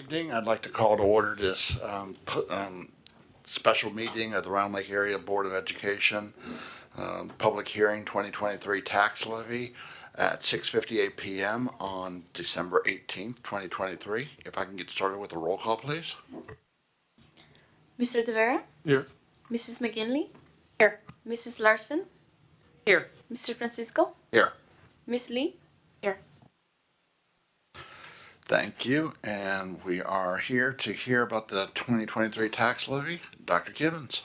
evening. I'd like to call to order this special meeting of the Round Lake Area Board of Education, public hearing 2023 tax levy at 6:58 p.m. on December 18th, 2023. If I can get started with a roll call, please. Mr. De Vera? Here. Mrs. McGinley? Here. Mrs. Larson? Here. Mr. Francisco? Here. Miss Lee? Here. Thank you. And we are here to hear about the 2023 tax levy. Dr. Gibbons.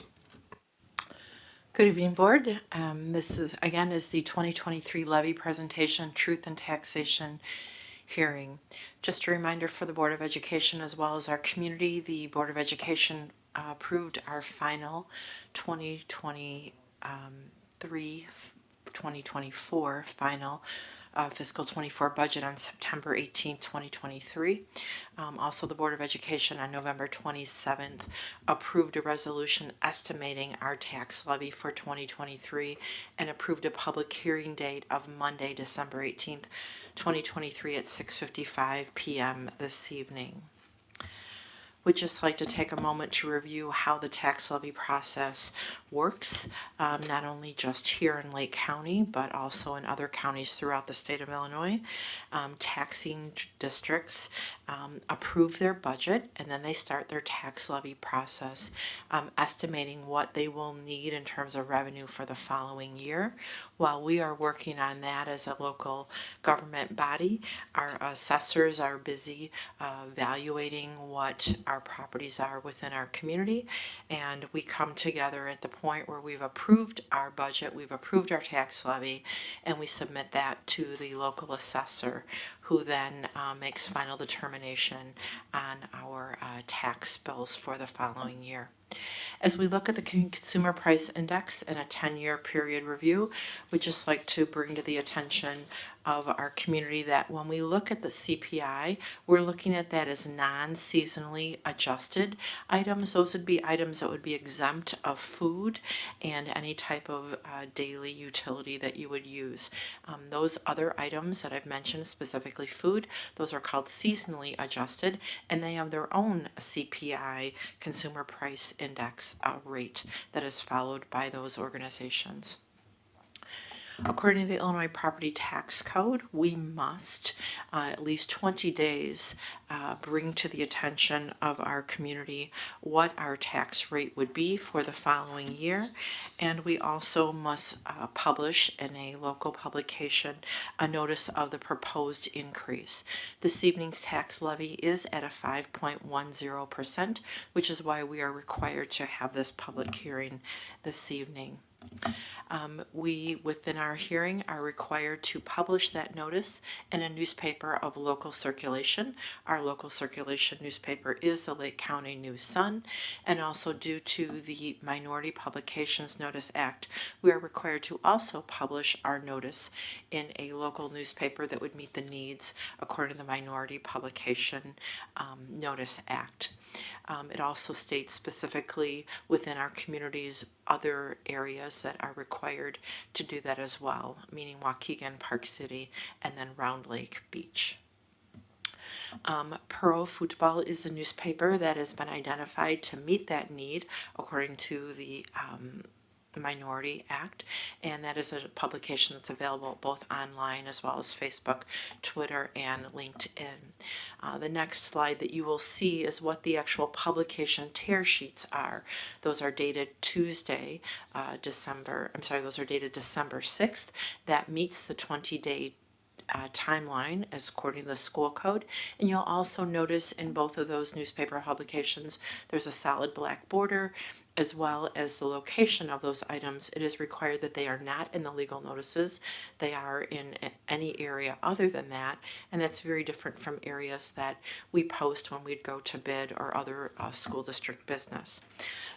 Good evening, Board. This is the 2023 levy presentation, truth and taxation hearing. Just a reminder for the Board of Education as well as our community, the Board of Education approved our final 2024 final fiscal 24 budget on September 18th, 2023. Also, the Board of Education on November 27th approved a resolution estimating our tax levy for 2023 and approved a public hearing date of Monday, December 18th, 2023 at 6:55 p.m. this evening. We'd just like to take a moment to review how the tax levy process works, not only just here in Lake County, but also in other counties throughout the state of Illinois. Taxing districts approve their budget, and then they start their tax levy process, estimating what they will need in terms of revenue for the following year. While we are working on that as a local government body, our assessors are busy evaluating what our properties are within our community, and we come together at the point where we've approved our budget, we've approved our tax levy, and we submit that to the local assessor, who then makes final determination on our tax bills for the following year. As we look at the Consumer Price Index in a 10-year period review, we'd just like to bring to the attention of our community that when we look at the CPI, we're looking at that as non-seasonally adjusted items. Those would be items that would be exempt of food and any type of daily utility that you would use. Those other items that I've mentioned, specifically food, those are called seasonally adjusted, and they have their own CPI, Consumer Price Index rate that is followed by those organizations. According to the Illinois Property Tax Code, we must at least 20 days bring to the attention of our community what our tax rate would be for the following year, and we also must publish in a local publication a notice of the proposed increase. This evening's tax levy is at a 5.10%, which is why we are required to have this public hearing this evening. We, within our hearing, are required to publish that notice in a newspaper of local circulation. Our local circulation newspaper is the Lake County News Sun, and also due to the Minority Publications Notice Act, we are required to also publish our notice in a local newspaper that would meet the needs according to the Minority Publication Notice Act. It also states specifically within our communities other areas that are required to do that as well, meaning Waukegan, Park City, and then Round Lake Beach. Pro Football is a newspaper that has been identified to meet that need according to the Minority Act, and that is a publication that's available both online as well as Facebook, Twitter, and LinkedIn. The next slide that you will see is what the actual publication tear sheets are. Those are dated December 6th. That meets the 20-day timeline as according to the school code, and you'll also notice in both of those newspaper publications there's a solid black border as well as the location of those items. It is required that they are not in the legal notices. They are in any area other than that, and that's very different from areas that we post when we'd go to bid or other school district business.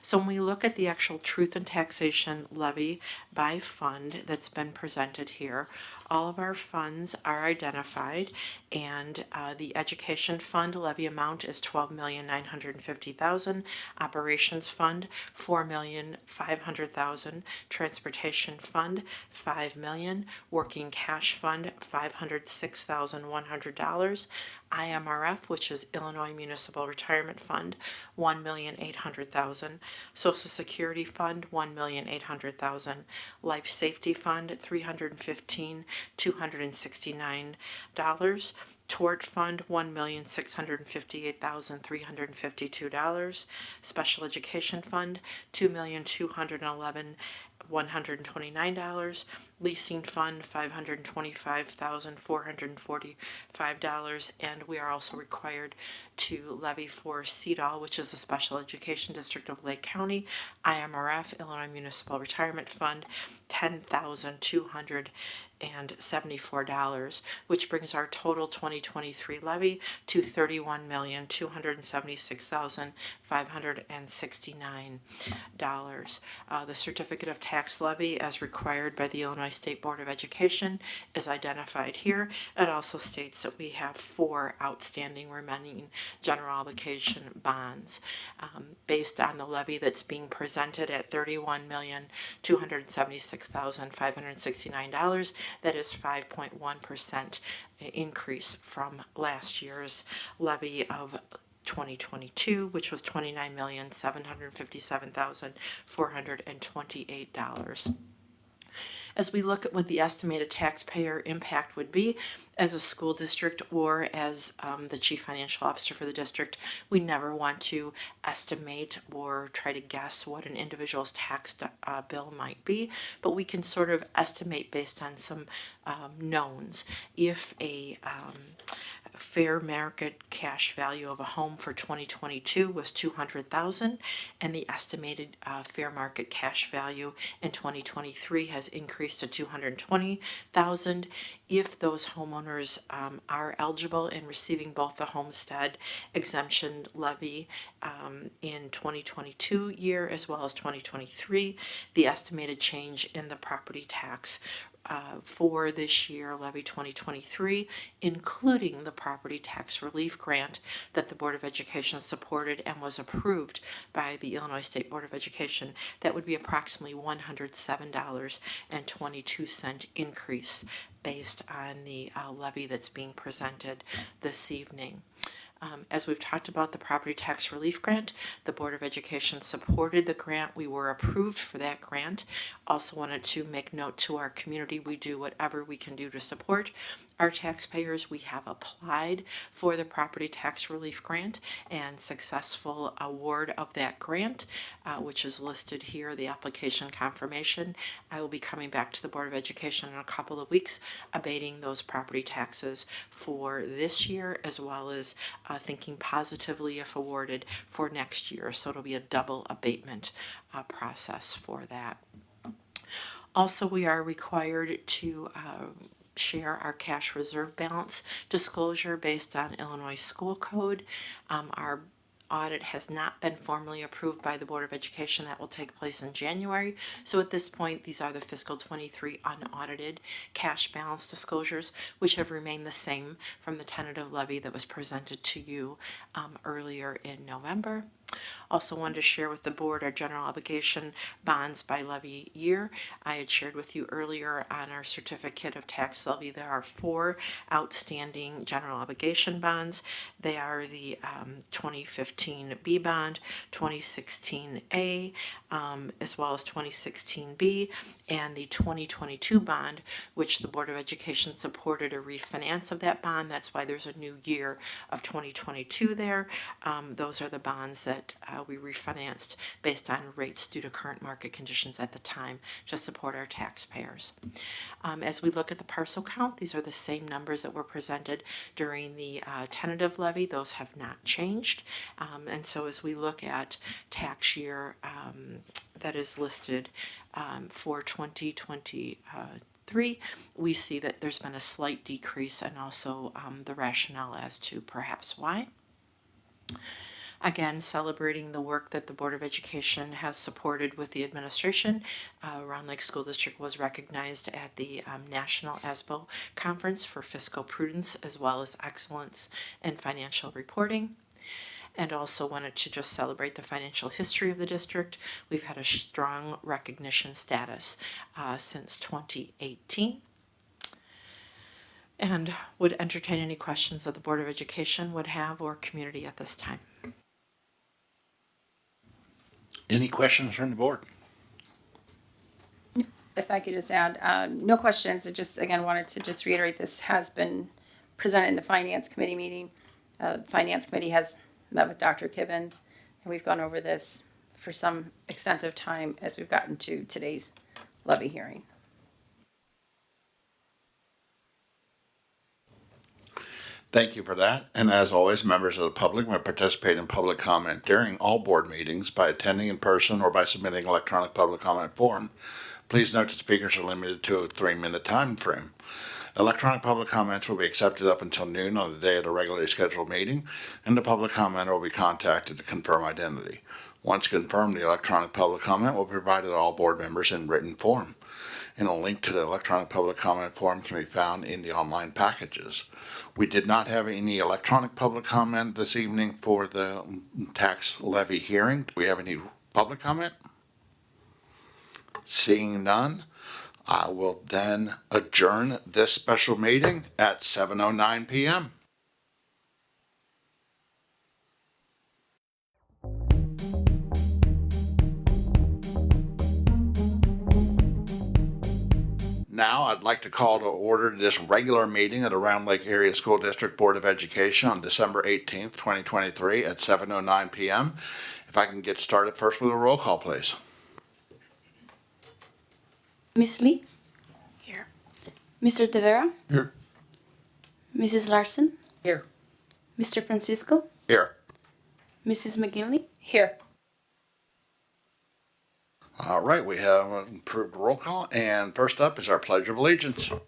So when we look at the actual truth and taxation levy by fund that's been presented here, all of our funds are identified, And the education fund levy amount is $12,950,000. Operations fund $4,500,000. Transportation fund $5,000,000. Working cash fund $506,100. IMRF, which is Illinois Municipal Retirement Fund, $1,800,000. Social Security Fund, $1,800,000. Life Safety Fund, $315,269. Tort Fund, $1,658,352. Special Education Fund, $2,211,129. Leasing Fund, $525,445. And we are also required to levy for CEDAL, which is a Special Education District of Lake County. IMRF, Illinois Municipal Retirement Fund, $10,274, which brings our total 2023 levy to $31,276,569. The certificate of tax levy, as required by the Illinois State Board of Education, is identified here. It also states that we have 4 outstanding remaining general obligation bonds. Based on the levy that's being presented at $31,276,569, that is 5.1% increase from last year's levy of 2022, which was $29,757,428. As we look at what the estimated taxpayer impact would be as a school district or as the chief financial officer for the district, we never want to estimate or try to guess what an individual's tax bill might be, but we can sort of estimate based on some knowns. If a fair market cash value of a home for 2022 was $200,000, and the estimated fair market cash value in 2023 has increased to $220,000. If those homeowners are eligible in receiving both the homestead exemption levy in 2022 year as well as 2023, the estimated change in the property tax for this year, levy 2023, including the property tax relief grant that the Board of Education supported and was approved by the Illinois State Board of Education, that would be approximately $107.22 increase based on the levy that's being presented this evening. As we've talked about the property tax relief grant, the Board of Education supported the grant. We were approved for that grant. Also wanted to make note to our community, we do whatever we can do to support our taxpayers. We have applied for the property tax relief grant and successful award of that grant, which is listed here, the application confirmation. I will be coming back to the Board of Education in a couple of weeks abating those property taxes for this year, as well as thinking positively if awarded for next year. So it'll be a double abatement process for that. Also, we are required to share our cash reserve balance disclosure based on Illinois School Code. Our audit has not been formally approved by the Board of Education. That will take place in January. So at this point, these are the fiscal 23 unaudited cash balance disclosures, which have remained the same from the tentative levy that was presented to you earlier in November. Also wanted to share with the board our general obligation bonds by levy year. I had shared with you earlier on our certificate of tax levy, there are 4 outstanding general obligation bonds. They are the 2015 B bond, 2016 A, as well as 2016 B, and the 2022 bond, which the Board of Education supported a refinance of that bond. That's why there's a new year of 2022 there. Those are the bonds that we refinanced based on rates due to current market conditions at the time to support our taxpayers. As we look at the parcel count, these are the same numbers that were presented during the tentative levy. Those have not changed. And so as we look at tax year that is listed for 2023, we see that there's been a slight decrease, and also the rationale as to perhaps why. Again, celebrating the work that the Board of Education has supported with the administration. Round Lake School District was recognized at the National ASBO Conference for Fiscal Prudence as well as Excellence in Financial Reporting. And also wanted to just celebrate the financial history of the district. We've had a strong recognition status since 2018. And would entertain any questions that the Board of Education would have or community at this time. Any questions from the board? If I could just add, no questions. I just, again, wanted to just reiterate, this has been presented in the Finance Committee meeting. Finance Committee has met with Dr. Kibbens, and we've gone over this for some extensive time as we've gotten to today's levy hearing. Thank you for that. And as always, members of the public may participate in public comment during all board meetings by attending in person or by submitting electronic public comment form. Please note that speakers are limited to a 3-minute time frame. Electronic public comments will be accepted up until noon on the day of the regularly scheduled meeting, and the public commenter will be contacted to confirm identity. Once confirmed, the electronic public comment will be provided to all board members in written form. And a link to the electronic public comment form can be found in the online packages. We did not have any electronic public comment this evening for the tax levy hearing. Do we have any public comment? Seeing none, I will then adjourn this special meeting at 7:09 p.m. Now, I'd like to call to order this regular meeting of the Round Lake Area School District Board of Education on December 18th, 2023 at 7:09 p.m. If I can get started first with a roll call, please. Ms. Lee? Here. Mr. Tavera? Here. Mrs. Larson? Here. Mr. Francisco? Here. Mrs. McGinley? Here. All right, we have an approved roll call, and first up is our Pledge of Allegiance. To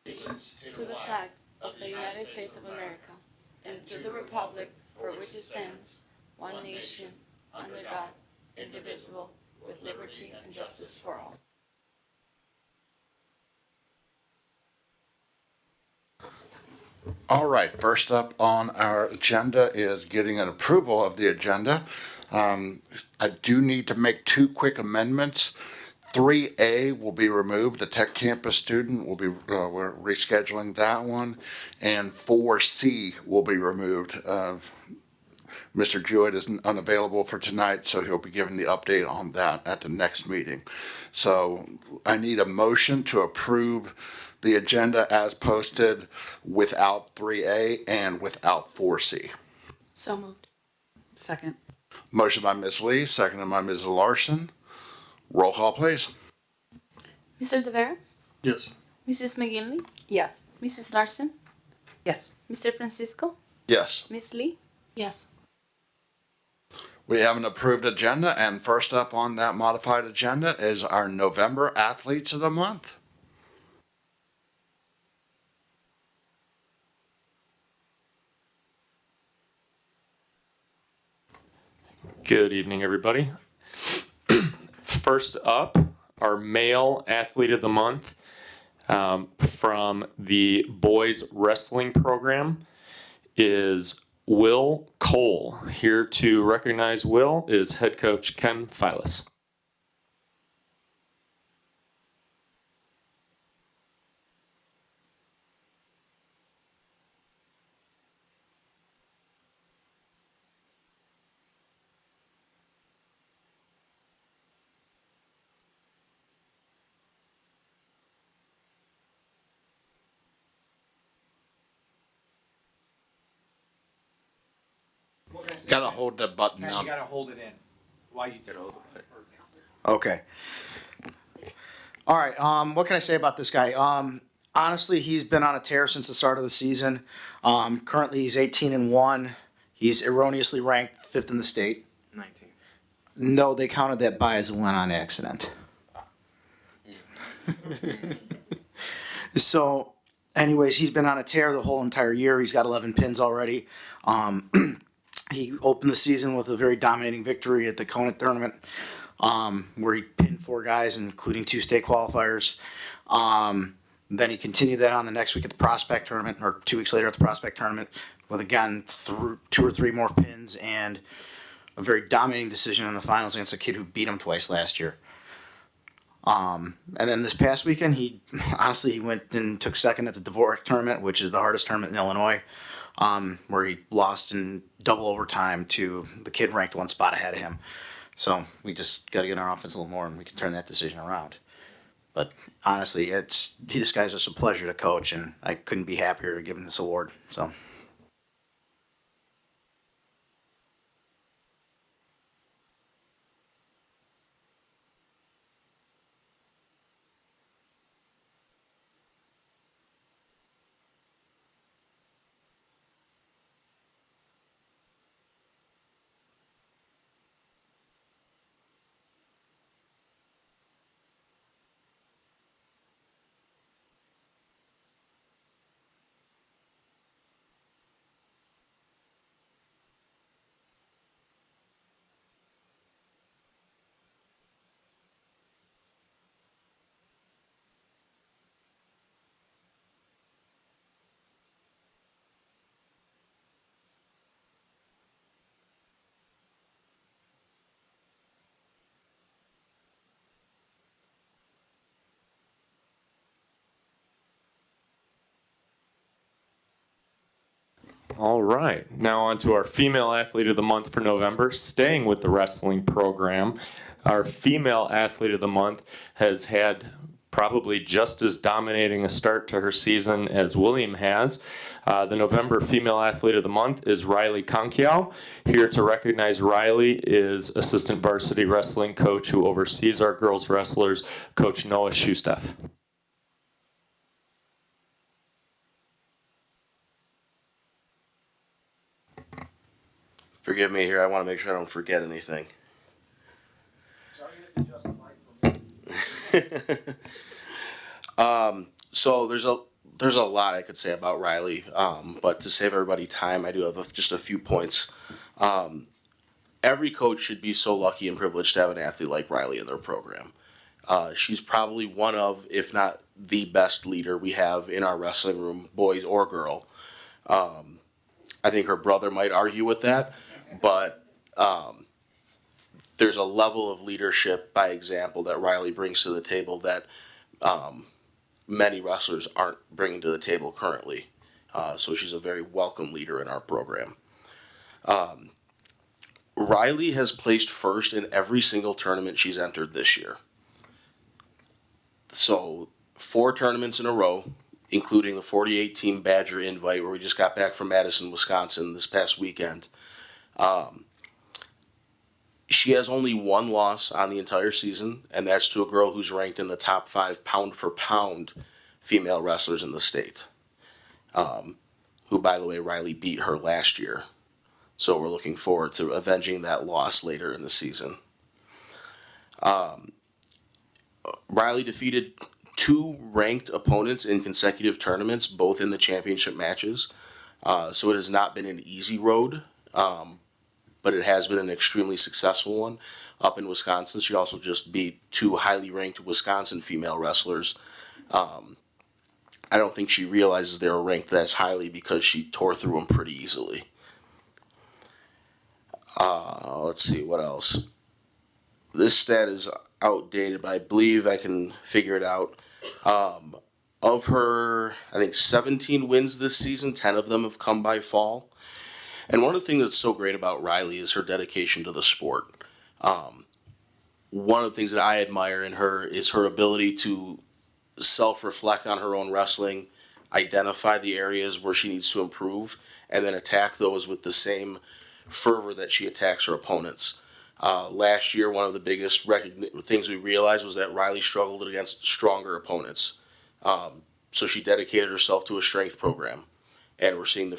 the flag of the United States of America, and to the republic for which it stands, one nation, under God, indivisible, with liberty and justice for all. All right, first up on our agenda is getting an approval of the agenda. I do need to make 2 quick amendments. 3A will be removed. The Tech Campus student will be, we're rescheduling that one. And 4C will be removed. Mr. Jewett is unavailable for tonight, so he'll be giving the update on that at the next meeting. So I need a motion to approve the agenda as posted without 3A and without 4C. So moved. Second. Motion by Ms. Lee, seconded by Ms. Larson. Roll call, please. Mr. Tavera? Yes. Mrs. McGinley? Yes. Mrs. Larson? Yes. Mr. Francisco? Yes. Ms. Lee? Yes. We have an approved agenda, and first up on that modified agenda is our November Athletes of the Month. Good evening, everybody. First up, our male athlete of the month from the boys wrestling program is Will Cole. Here to recognize Will is head coach Ken Filas. Gotta hold the button You up. gotta hold it in. Why you gotta hold it? Okay. All right. What can I say about this guy? Honestly, he's been on a tear since the start of the season. Currently, he's 18-1. He's erroneously ranked 5th in the state. 19. No, they counted that by as a win on accident. So, anyways, he's been on a tear the whole entire year. He's got 11 pins already. He opened the season with a very dominating victory at the Conant tournament, where he pinned 4 guys, including 2 state qualifiers. Then he continued that on the next week at the Prospect tournament, or 2 weeks later at the Prospect tournament, with again 2 or 3 more pins and a very dominating decision in the finals against a kid who beat him twice last year. And then this past weekend, he went and took second at the Dvorak tournament, which is the hardest tournament in Illinois, where he lost in double overtime to the kid ranked 1 spot ahead of him. So we just got to get our offense a little more, and we can turn that decision around. But honestly, this guy's just a pleasure to coach, and I couldn't be happier to give him this award. So. All right, now on to our female athlete of the month for November. Staying with the wrestling program, our female athlete of the month has had probably just as dominating a start to her season as William has. The November female athlete of the month is Riley Conkiao. Here to recognize Riley is assistant varsity wrestling coach who oversees our girls wrestlers, Coach Noah Schusteff. Forgive me here. I want to make sure I don't forget anything. So there's a lot I could say about Riley, but to save everybody time, I do have just a few points. Every coach should be so lucky and privileged to have an athlete like Riley in their program. She's probably one of, if not the best leader we have in our wrestling room, boys or girl. I think her brother might argue with that, but there's a level of leadership by example that Riley brings to the table that many wrestlers aren't bringing to the table currently. So she's a very welcome leader in our program. Riley has placed first in every single tournament she's entered this year. So 4 tournaments in a row, including the 48-team Badger invite where we just got back from Madison, Wisconsin this past weekend. She has only 1 loss on the entire season, and that's to a girl who's ranked in the top 5 pound-for-pound female wrestlers in the state, who, by the way, Riley beat her last year. So we're looking forward to avenging that loss later in the season. Riley defeated 2 ranked opponents in consecutive tournaments, both in the championship matches. So it has not been an easy road, but it has been an extremely successful one. Up in Wisconsin, she also just beat 2 highly ranked Wisconsin female wrestlers. I don't think she realizes they were ranked that highly because she tore through them pretty easily. Let's see, what else? This stat is outdated, but I believe I can figure it out. Of her, I think 17 wins this season, 10 of them have come by fall. And one of the things that's so great about Riley is her dedication to the sport. One of the things that I admire in her is her ability to self-reflect on her own wrestling, identify the areas where she needs to improve, and then attack those with the same fervor that she attacks her opponents. Last year, one of the biggest things we realized was that Riley struggled against stronger opponents. So she dedicated herself to a strength program, and we're seeing the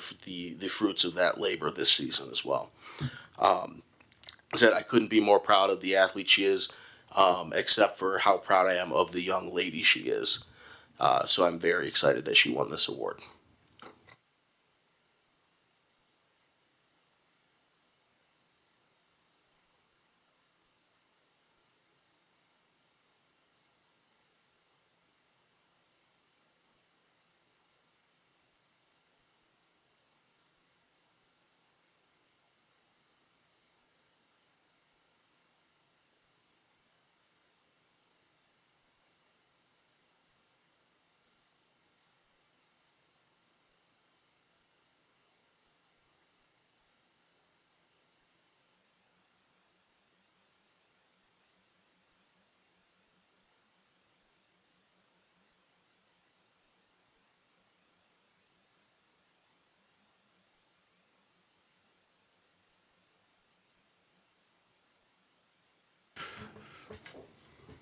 fruits of that labor this season as well. I couldn't be more proud of the athlete she is, except for how proud I am of the young lady she is. So I'm very excited that she won this award.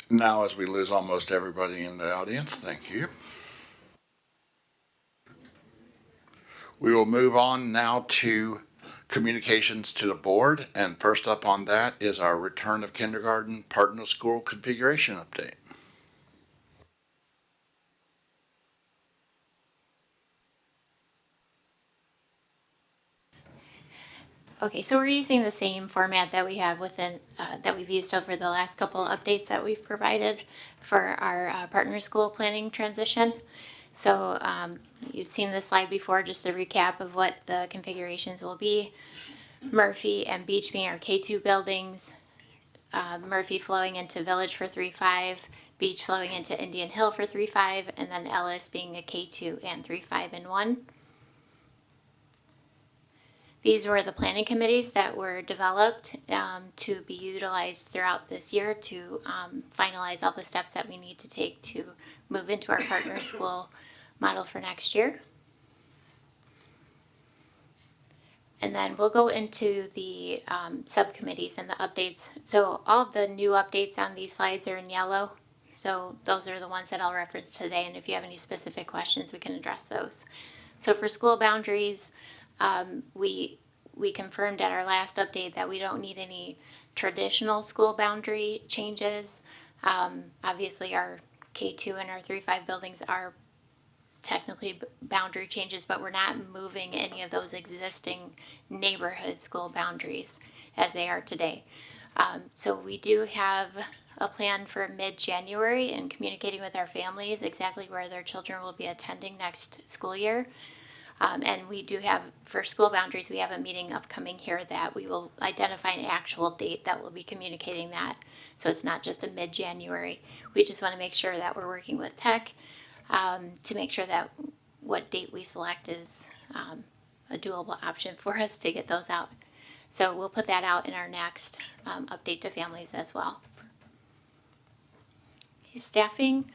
Now, as we lose almost everybody in the audience, thank you. We will move on now to communications to the board, and first up on that is our return of kindergarten partner school configuration update. Okay, so we're using the same format that we have within, that we've used over the last couple updates that we've provided for our partner school planning transition. So you've seen this slide before, just a recap of what the configurations will be. Murphy and Beach being our K2 buildings, Murphy flowing into Village for 3-5, Beach flowing into Indian Hill for 3-5, and then Ellis being a K2 and 3-5 in one. These were the planning committees that were developed to be utilized throughout this year to finalize all the steps that we need to take to move into our partner school model for next year. And then we'll go into the subcommittees and the updates. So all of the new updates on these slides are in yellow. So those are the ones that I'll reference today. And if you have any specific questions, we can address those. So for school boundaries, we confirmed at our last update that we don't need any traditional school boundary changes. Obviously, our K2 and our 3-5 buildings are technically boundary changes, but we're not moving any of those existing neighborhood school boundaries as they are today. So we do have a plan for mid-January and communicating with our families exactly where their children will be attending next school year. And we do have, for school boundaries, we have a meeting upcoming here that we will identify an actual date that will be communicating that. So it's not just a mid-January. We just want to make sure that we're working with tech to make sure that what date we select is a doable option for us to get those out. So we'll put that out in our next update to families as well. Staffing.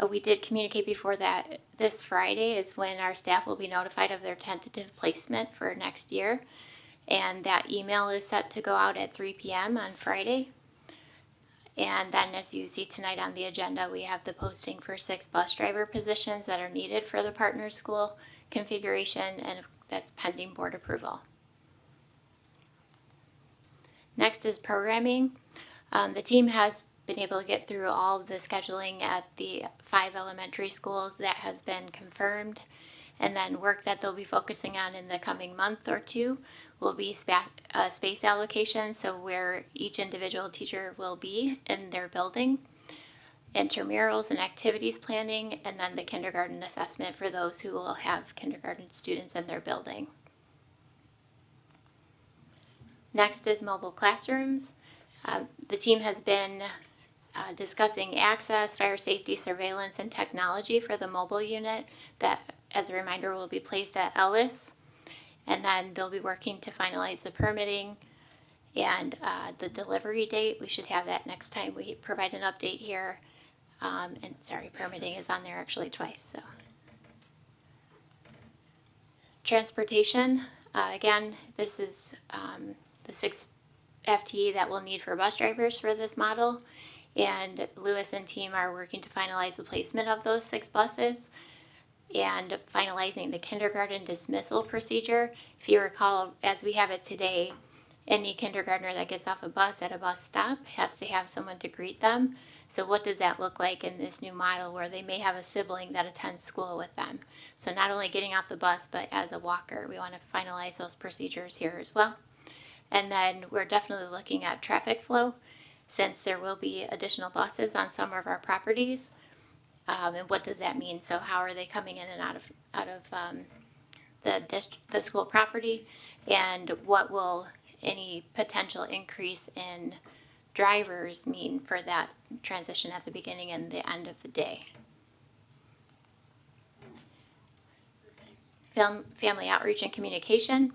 We did communicate before that this Friday is when our staff will be notified of their tentative placement for next year. And that email is set to go out at 3 p.m. on Friday. And then as you see tonight on the agenda, we have the posting for 6 bus driver positions that are needed for the partner school configuration, and that's pending board approval. Next is programming. The team has been able to get through all of the scheduling at the 5 elementary schools that has been confirmed, and then work that they'll be focusing on in the coming month or two will be space allocation, so where each individual teacher will be in their building, intramurals and activities planning, and then the kindergarten assessment for those who will have kindergarten students in their building. Next is mobile classrooms. The team has been discussing access, fire safety, surveillance, and technology for the mobile unit that, as a reminder, will be placed at Ellis. And then they'll be working to finalize the permitting and the delivery date. We should have that next time we provide an update here. And sorry, permitting is on there actually twice. So transportation, again, this is the 6 FTE that we'll need for bus drivers for this model. And Lewis and team are working to finalize the placement of those 6 buses and finalizing the kindergarten dismissal procedure. If you recall, as we have it today, any kindergartner that gets off a bus at a bus stop has to have someone to greet them. So what does that look like in this new model where they may have a sibling that attends school with them? So not only getting off the bus, but as a walker, we want to finalize those procedures here as well. And then we're definitely looking at traffic flow, since there will be additional buses on some of our properties. And what does that mean? So how are they coming in and out of the school property? And what will any potential increase in drivers mean for that transition at the beginning and the end of the day? Family outreach and communication.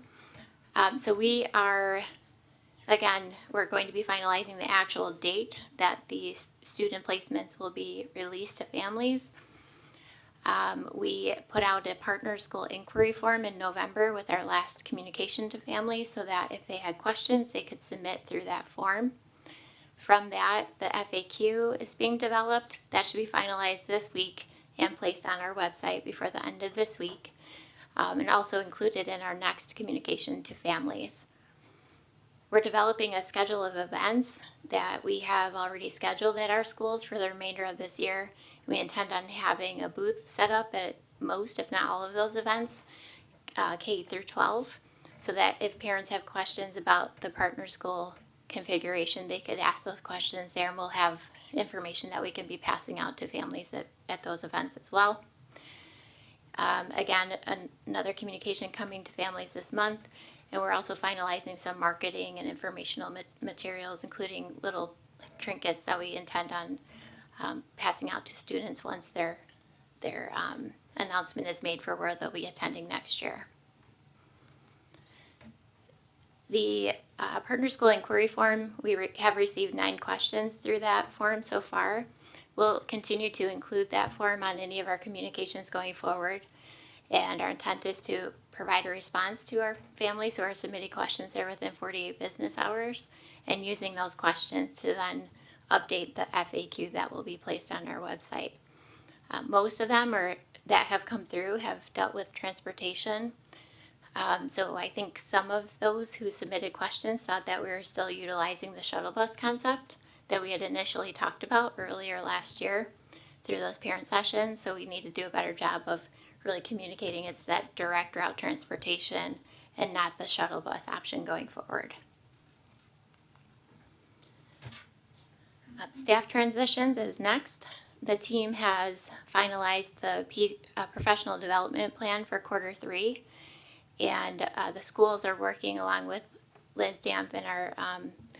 So we are, again, we're going to be finalizing the actual date that the student placements will be released to families. We put out a partner school inquiry form in November with our last communication to families so that if they had questions, they could submit through that form. From that, the FAQ is being developed. That should be finalized this week and placed on our website before the end of this week, and also included in our next communication to families. We're developing a schedule of events that we have already scheduled at our schools for the remainder of this year. We intend on having a booth set up at most, if not all of those events, K through 12, so that if parents have questions about the partner school configuration, they could ask those questions there, and we'll have information that we can be passing out to families at those events as well. Again, another communication coming to families this month, and we're also finalizing some marketing and informational materials, including little trinkets that we intend on passing out to students once their announcement is made for where they'll be attending next year. The partner school inquiry form, we have received 9 questions through that form so far. We'll continue to include that form on any of our communications going forward, and our intent is to provide a response to our families who are submitting questions there within 48 business hours, and using those questions to then update the FAQ that will be placed on our website. Most of them that have come through have dealt with transportation. So I think some of those who submitted questions thought that we were still utilizing the shuttle bus concept that we had initially talked about earlier last year through those parent sessions. So we need to do a better job of really communicating it's that direct route transportation and not the shuttle bus option going forward. Staff transitions is next. The team has finalized the professional development plan for Q3, and the schools are working along with Liz Dampin,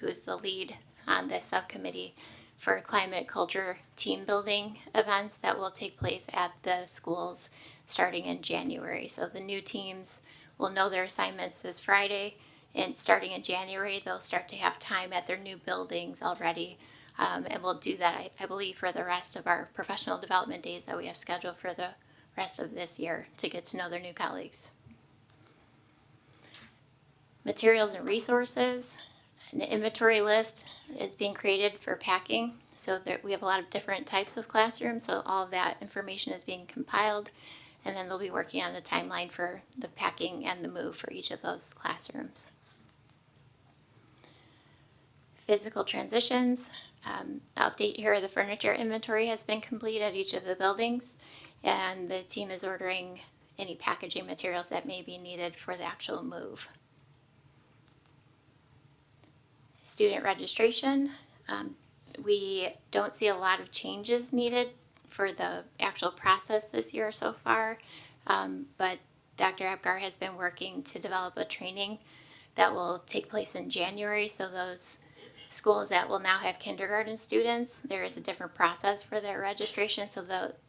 who is the lead on this subcommittee, for climate culture team building events that will take place at the schools starting in January. So the new teams will know their assignments this Friday, and starting in January, they'll start to have time at their new buildings already. And we'll do that, I believe, for the rest of our professional development days that we have scheduled for the rest of this year to get to know their new colleagues. Materials and resources. An inventory list is being created for packing. So we have a lot of different types of classrooms, so all of that information is being compiled, and then they'll be working on the timeline for the packing and the move for each of those classrooms. Physical transitions. Update here, the furniture inventory has been complete at each of the buildings, and the team is ordering any packaging materials that may be needed for the actual move. Student registration. We don't see a lot of changes needed for the actual process this year so far, but Dr. Abgar has been working to develop a training that will take place in January, so those schools that will now have kindergarten students, there is a different process for their registration, so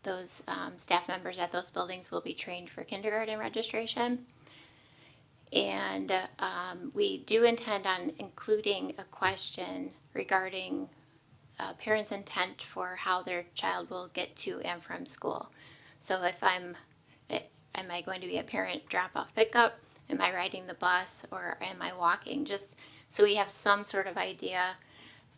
those staff members at those buildings will be trained for kindergarten registration. And we do intend on including a question regarding parents' intent for how their child will get to and from school. So if am I going to be a parent drop-off pickup? Am I riding the bus, or am I walking? Just so we have some sort of idea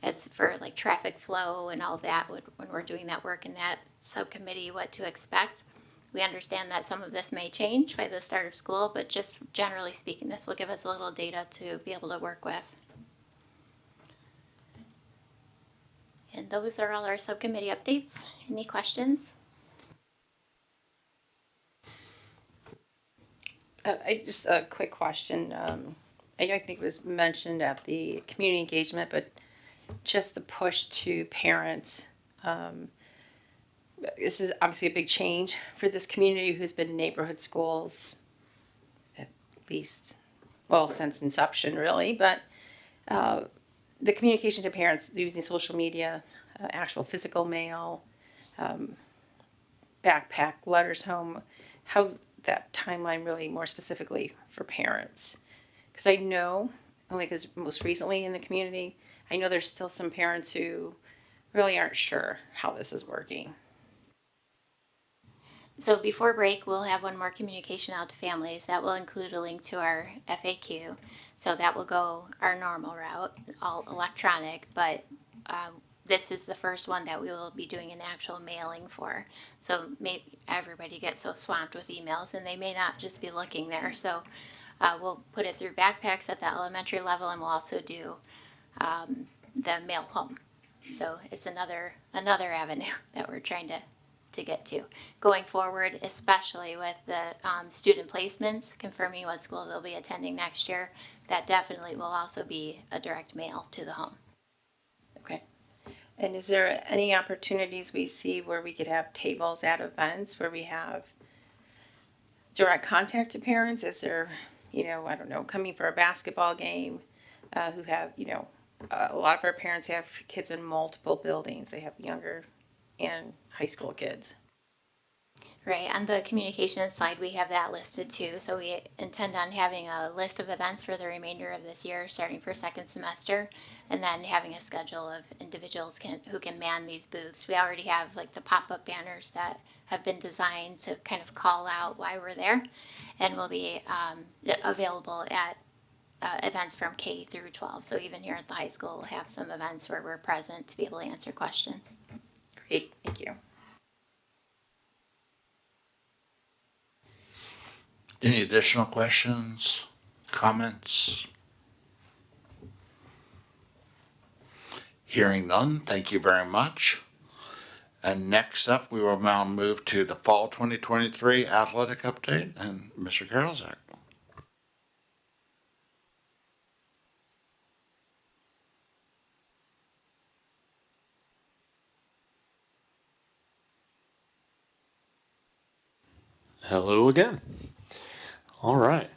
as for like traffic flow and all that when we're doing that work in that subcommittee, what to expect. We understand that some of this may change by the start of school, but just generally speaking, this will give us a little data to be able to work with. And those are all our subcommittee updates. Any questions? I just a quick question. I know I think it was mentioned at the community engagement, but just the push to parents. This is obviously a big change for this community who's been in neighborhood schools at least, well, since inception, really. But the communication to parents using social media, actual physical mail, backpack letters home. How's that timeline really more specifically for parents? Because I know, only because most recently in the community, I know there's still some parents who really aren't sure how this is working. So before break, we'll have one more communication out to families. That will include a link to our FAQ. So that will go our normal route, all electronic, but this is the first one that we will be doing an actual mailing for. So maybe everybody gets so swamped with emails and they may not just be looking there. So we'll put it through backpacks at the elementary level, and we'll also do the mail home. So it's another avenue that we're trying to get to going forward, especially with the student placements, confirming what school they'll be attending next year. That definitely will also be a direct mail to the home. Okay. And is there any opportunities we see where we could have tables at events where we have direct contact to parents? Is there, I don't know, coming for a basketball game, who have, a lot of our parents have kids in multiple buildings. They have younger and high school kids. Right, on the communication slide, we have that listed too. So we intend on having a list of events for the remainder of this year, starting for second semester, and then having a schedule of individuals who can man these booths. We already have like the pop-up banners that have been designed to kind of call out why we're there, and will be available at events from K through 12. So even here at the high school, we'll have some events where we're present to be able to answer questions. Great, thank you. Any additional questions, comments? Hearing none, thank you very much. And next up, we will now move to the fall 2023 athletic update, and Mr. Karolzak. Hello again. All right.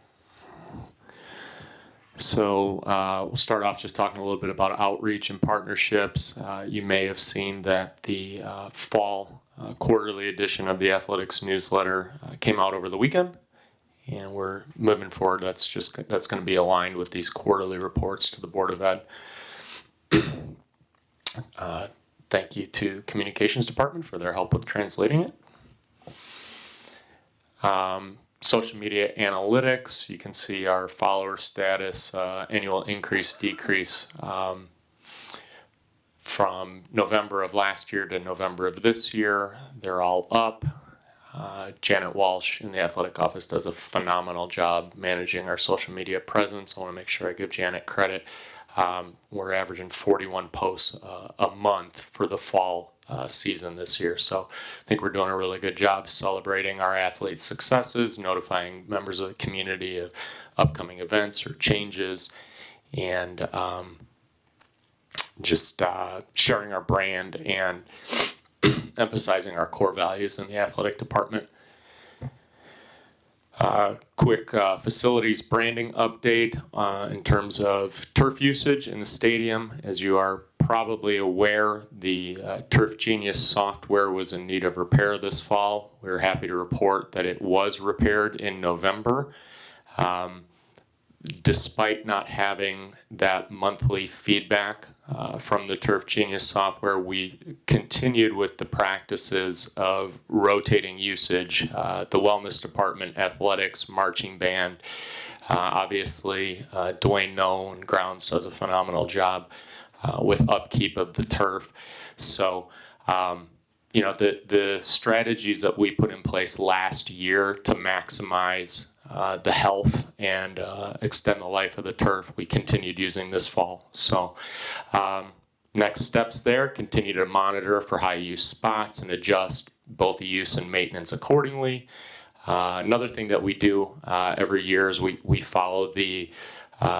So we'll start off just talking a little bit about outreach and partnerships. You may have seen that the fall quarterly edition of the athletics newsletter came out over the weekend, and we're moving forward. That's going to be aligned with these quarterly reports to the Board of Ed. Thank you to Communications Department for their help with translating it. Social media analytics, you can see our follower status, annual increase, decrease from November of last year to November of this year. They're all up. Janet Walsh in the athletic office does a phenomenal job managing our social media presence. I want to make sure I give Janet credit. We're averaging 41 posts a month for the fall season this year. So I think we're doing a really good job celebrating our athletes' successes, notifying members of the community of upcoming events or changes, and just sharing our brand and emphasizing our core values in the athletic department. Quick facilities branding update in terms of turf usage in the stadium. As you are probably aware, the Turf Genius software was in need of repair this fall. We're happy to report that it was repaired in November. Despite not having that monthly feedback from the Turf Genius software, we continued with the practices of rotating usage. The wellness department, athletics, marching band, obviously Dwayne Noe and grounds does a phenomenal job with upkeep of the turf. So the strategies that we put in place last year to maximize the health and extend the life of the turf, we continued using this fall. So Next steps there, continue to monitor for high use spots and adjust both the use and maintenance accordingly. Another thing that we do every year is we follow the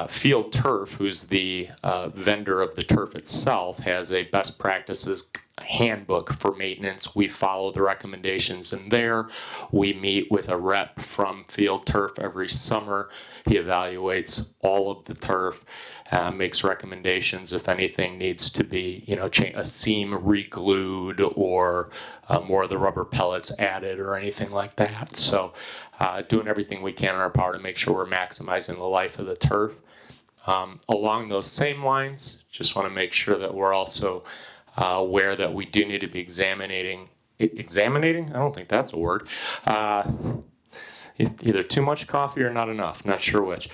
Field Turf, who's the vendor of the turf itself, has a best practices handbook for maintenance. We follow the recommendations in there. We meet with a rep from Field Turf every summer. He evaluates all of the turf, makes recommendations if anything needs to be, a seam re-glued or more of the rubber pellets added or anything like that. So doing everything we can in our power to make sure we're maximizing the life of the turf. Along those same lines, just want to make sure that we're also aware that we do need to be examining? I don't think that's a word. Either too much coffee or not enough, not sure which.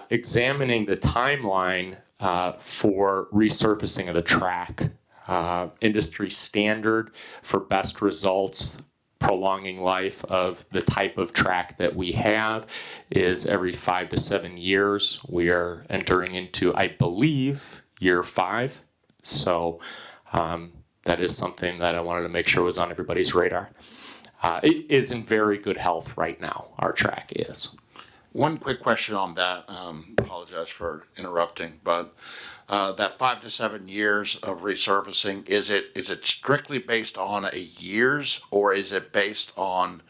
Examining the timeline for resurfacing of the track. Industry standard for best results, prolonging life of the type of track that we have is every 5 to 7 years. We are entering into, I believe, year 5. So that is something that I wanted to make sure was on everybody's radar. It is in very good health right now, our track is. One quick question on that. Apologize for interrupting, but that 5 to 7 years of resurfacing, is it strictly based on a years or is it based on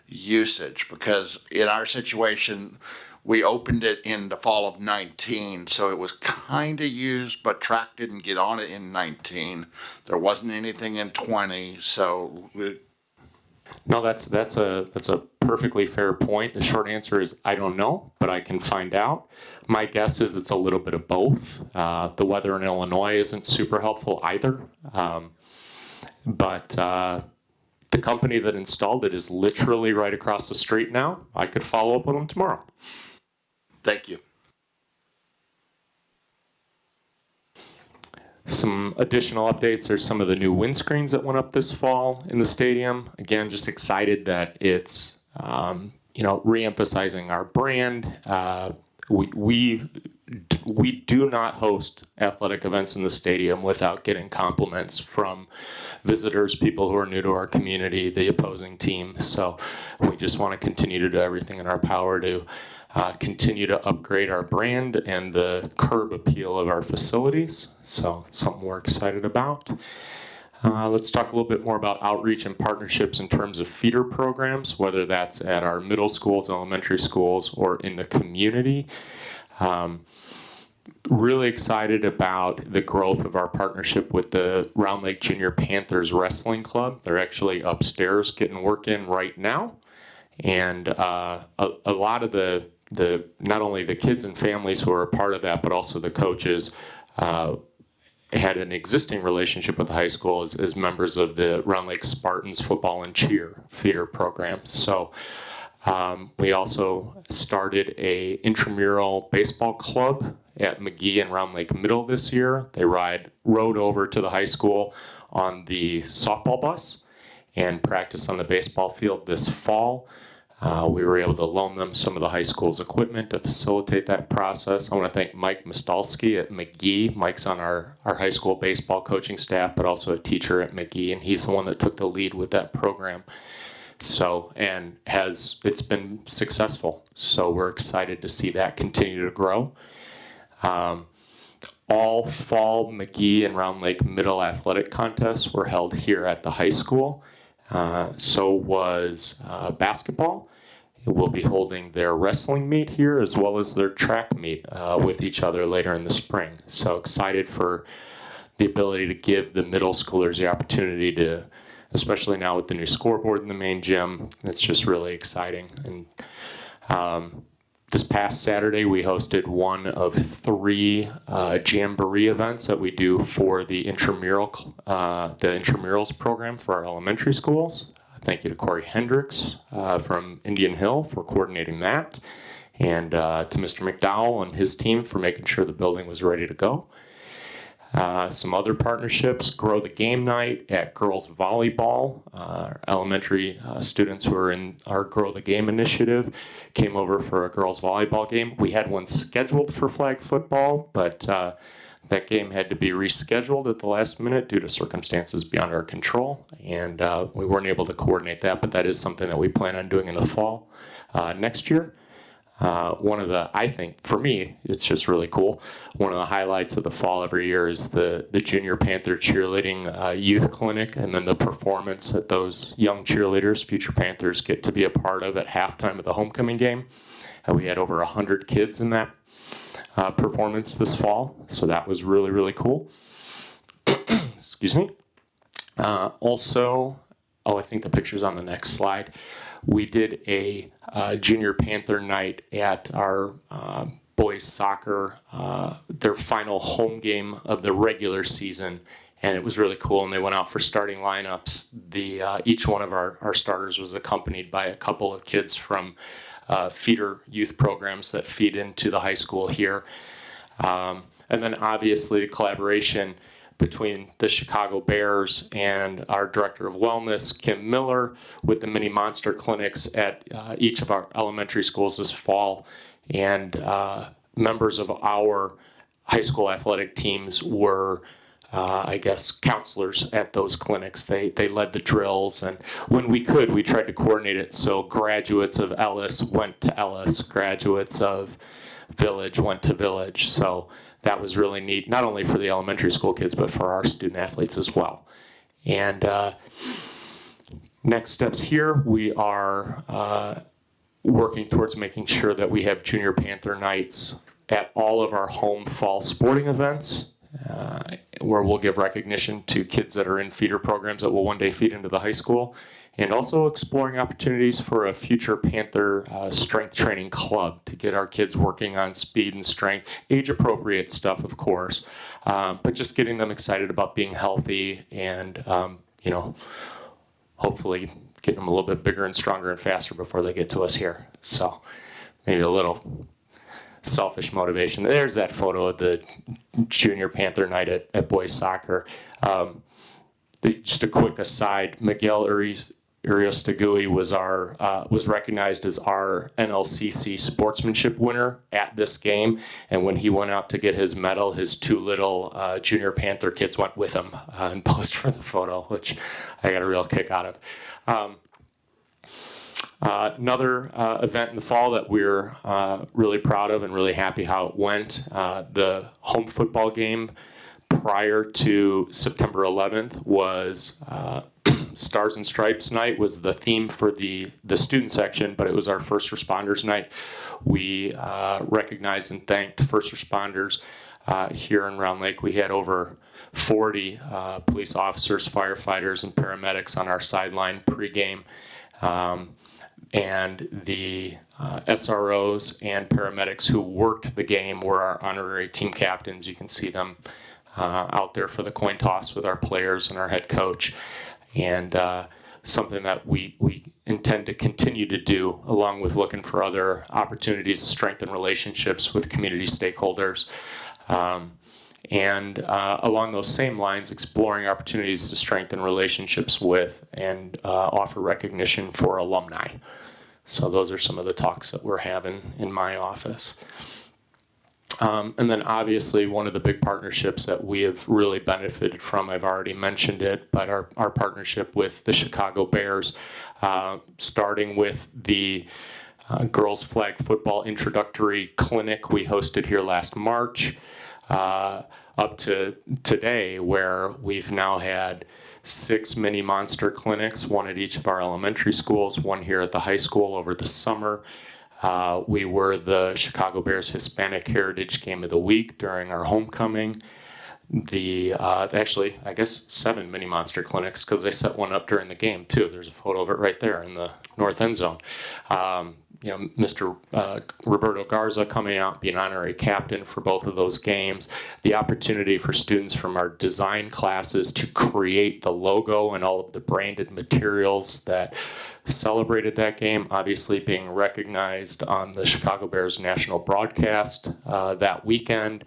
usage? Because in our situation, we opened it in the fall of 19, so it was kind of used, but track didn't get on it in 19. There wasn't anything in 20, so. No, that's a perfectly fair point. The short answer is I don't know, but I can find out. My guess is it's a little bit of both. The weather in Illinois isn't super helpful either. But the company that installed it is literally right across the street now. I could follow up with them tomorrow. Thank you. Some additional updates are some of the new windscreens that went up this fall in the stadium. Again, just excited that it's re-emphasizing our brand. We do not host athletic events in the stadium without getting compliments from visitors, people who are new to our community, the opposing team. So we just want to continue to do everything in our power to continue to upgrade our brand and the curb appeal of our facilities. So something we're excited about. Let's talk a little bit more about outreach and partnerships in terms of feeder programs, whether that's at our middle schools, elementary schools, or in the community. Really excited about the growth of our partnership with the Round Lake Junior Panthers Wrestling Club. They're actually upstairs getting work in right now. And a lot of the not only the kids and families who are a part of that, but also the coaches had an existing relationship with the high school as members of the Round Lake Spartans football and cheer feeder program. So we also started a intramural baseball club at McGee and Round Lake Middle this year. They rode over to the high school on the softball bus and practice on the baseball field this fall. We were able to loan them some of the high school's equipment to facilitate that process. I want to thank Mike Mistalski at McGee. Mike's on our high school baseball coaching staff, but also a teacher at McGee, and he's the one that took the lead with that program. So, and it's been successful. So we're excited to see that continue to grow. All fall McGee and Round Lake Middle athletic contests were held here at the high school. So was basketball. We'll be holding their wrestling meet here as well as their track meet with each other later in the spring. So excited for the ability to give the middle schoolers the opportunity to, especially now with the new scoreboard in the main gym, it's just really exciting. And this past Saturday, we hosted one of 3 jamboree events that we do for the intramurals program for our elementary schools. Thank you to Corey Hendricks from Indian Hill for coordinating that, and to Mr. McDowell and his team for making sure the building was ready to go. Some other partnerships, Grow the Game Night at girls volleyball. Elementary students who are in our Grow the Game initiative came over for a girls volleyball game. We had one scheduled for flag football, but That game had to be rescheduled at the last minute due to circumstances beyond our control, and we weren't able to coordinate that, but that is something that we plan on doing in the fall next year. One of the, I think, for me, it's just really cool. One of the highlights of the fall every year is the Junior Panther Cheerleading Youth Clinic, and then the performance that those young cheerleaders, future Panthers, get to be a part of at halftime of the homecoming game. We had over 100 kids in that performance this fall, so that was really, really cool. Excuse me. Also, I think the picture's on the next slide. We did a Junior Panther night at our boys soccer, their final home game of the regular season, and it was really cool. And they went out for starting lineups. Each one of our starters was accompanied by a couple of kids from feeder youth programs that feed into the high school here. And then obviously the collaboration between the Chicago Bears and our Director of Wellness, Kim Miller, with the mini monster clinics at each of our elementary schools this fall. And members of our high school athletic teams were counselors at those clinics. They led the drills, and when we could, we tried to coordinate it so graduates of Ellis went to Ellis, graduates of Village went to Village. So that was really neat, not only for the elementary school kids, but for our student athletes as well. And next steps here, we are working towards making sure that we have Junior Panther nights at all of our home fall sporting events. Where we'll give recognition to kids that are in feeder programs that will one day feed into the high school, and also exploring opportunities for a future Panther strength training club to get our kids working on speed and strength, age-appropriate stuff, of course, but just getting them excited about being healthy and, hopefully getting them a little bit bigger and stronger and faster before they get to us here. So maybe a little selfish motivation. There's that photo of the Junior Panther night at boys soccer. Just a quick aside, Miguel Uriostagui was recognized as our NLCC sportsmanship winner at this game, and when he went out to get his medal, his two little Junior Panther kids went with him and posed for the photo, which I got a real kick out of. Another event in the fall that we're really proud of and really happy how it went, the home football game prior to September 11th was Stars and Stripes night was the theme for the student section, but it was our first responders night. We recognized and thanked first responders here in Round Lake. We had over 40 police officers, firefighters, and paramedics on our sideline pregame. And the SROs and paramedics who worked the game were our honorary team captains. You can see them out there for the coin toss with our players and our head coach. And something that we intend to continue to do, along with looking for other opportunities to strengthen relationships with community stakeholders. And along those same lines, exploring opportunities to strengthen relationships with and offer recognition for alumni. So those are some of the talks that we're having in my office. And then obviously one of the big partnerships that we have really benefited from, I've already mentioned it, but our partnership with the Chicago Bears, starting with the girls flag football introductory clinic we hosted here last March, up to today, where we've now had 6 mini monster clinics, one at each of our elementary schools, one here at the high school over the summer. We were the Chicago Bears Hispanic Heritage Game of the Week during our homecoming. Actually, I guess 7 mini monster clinics, because they set one up during the game too. There's a photo of it right there in the north end zone. Mr. Roberto Garza coming out, being honorary captain for both of those games. The opportunity for students from our design classes to create the logo and all of the branded materials that celebrated that game, obviously being recognized on the Chicago Bears national broadcast that weekend.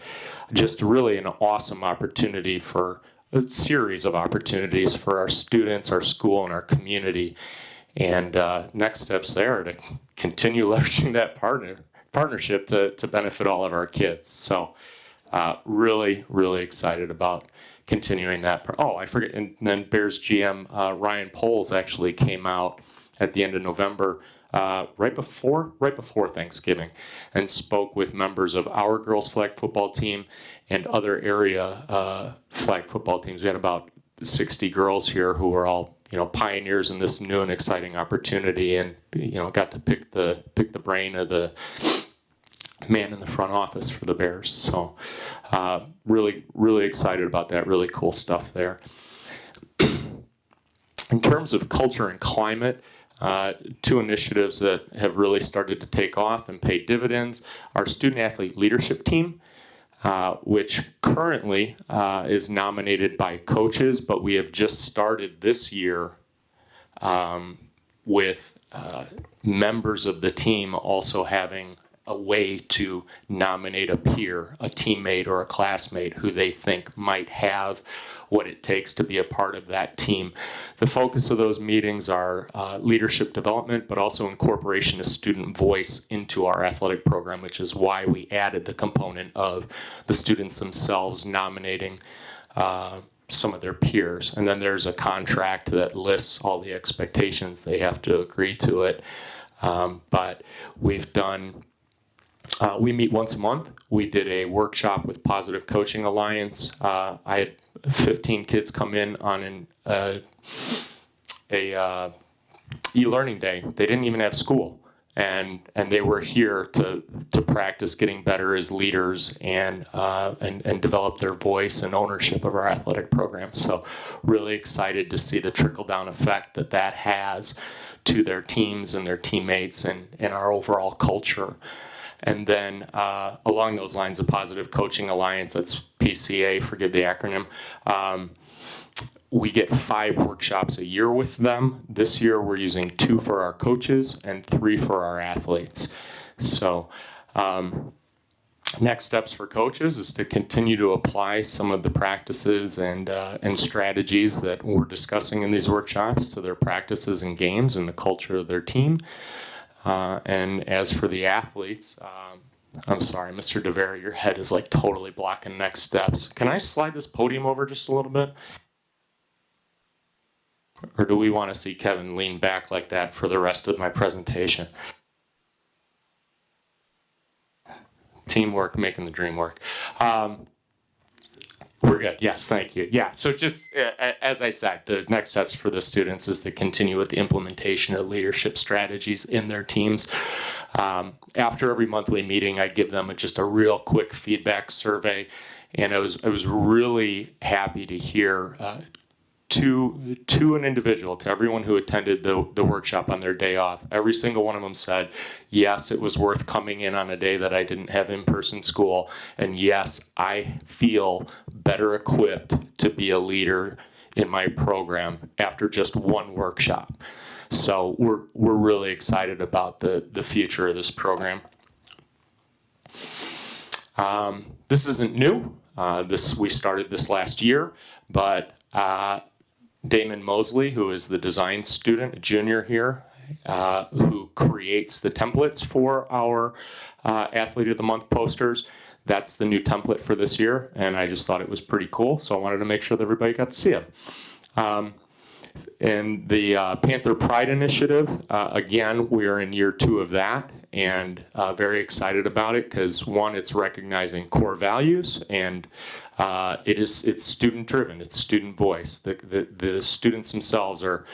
Just really an awesome opportunity for a series of opportunities for our students, our school, and our community. And next steps there are to continue leveraging that partnership to benefit all of our kids. So Really, really excited about continuing that. Oh, I forget, and then Bears GM Ryan Poles actually came out at the end of November, right before Thanksgiving, and spoke with members of our girls flag football team and other area flag football teams. We had about 60 girls here who were all, pioneers in this new and exciting opportunity, and got to pick the brain of the man in the front office for the Bears. So really, really excited about that. Really cool stuff there. In terms of culture and climate, two initiatives that have really started to take off and pay dividends. Our student athlete leadership team, which currently is nominated by coaches, but we have just started this year with members of the team also having a way to nominate a peer, a teammate, or a classmate who they think might have what it takes to be a part of that team. The focus of those meetings are leadership development, but also incorporation of student voice into our athletic program, which is why we added the component of the students themselves nominating some of their peers. And then there's a contract that lists all the expectations they have to agree to it. But we've done we meet once a month. We did a workshop with Positive Coaching Alliance. I had 15 kids come in on an e-learning day. They didn't even have school, and they were here to practice getting better as leaders and develop their voice and ownership of our athletic program. So really excited to see the trickle-down effect that has to their teams and their teammates and our overall culture. And then along those lines, the Positive Coaching Alliance, that's PCA, forgive the acronym, we get 5 workshops a year with them. This year we're using 2 for our coaches and 3 for our athletes. So next steps for coaches is to continue to apply some of the practices and strategies that we're discussing in these workshops to their practices and games and the culture of their team. And as for the athletes, I'm sorry, Mr. DeVera, your head is like totally blocking next steps. Can I slide this podium over just a little bit? Or do we want to see Kevin lean back like that for the rest of my presentation? Teamwork, making the dream work. We're good. Yes, thank you. Yeah, so just as I said, the next steps for the students is to continue with the implementation of leadership strategies in their teams. After every monthly meeting, I give them just a real quick feedback survey, and I was really happy to hear to an individual, to everyone who attended the workshop on their day off, every single one of them said, yes, it was worth coming in on a day that I didn't have in-person school, and yes, I feel better equipped to be a leader in my program after just one workshop. So we're really excited about the future of this program. This isn't new. We started this last year, but Damon Mosley, who is the design student, a junior here, who creates the templates for our Athlete of the Month posters. That's the new template for this year, and I just thought it was pretty cool, so I wanted to make sure that everybody got to see it. And the Panther Pride Initiative, again, we are in year 2 of that, and very excited about it because, one, it's recognizing core values, and it's student driven, it's student voice. The students themselves are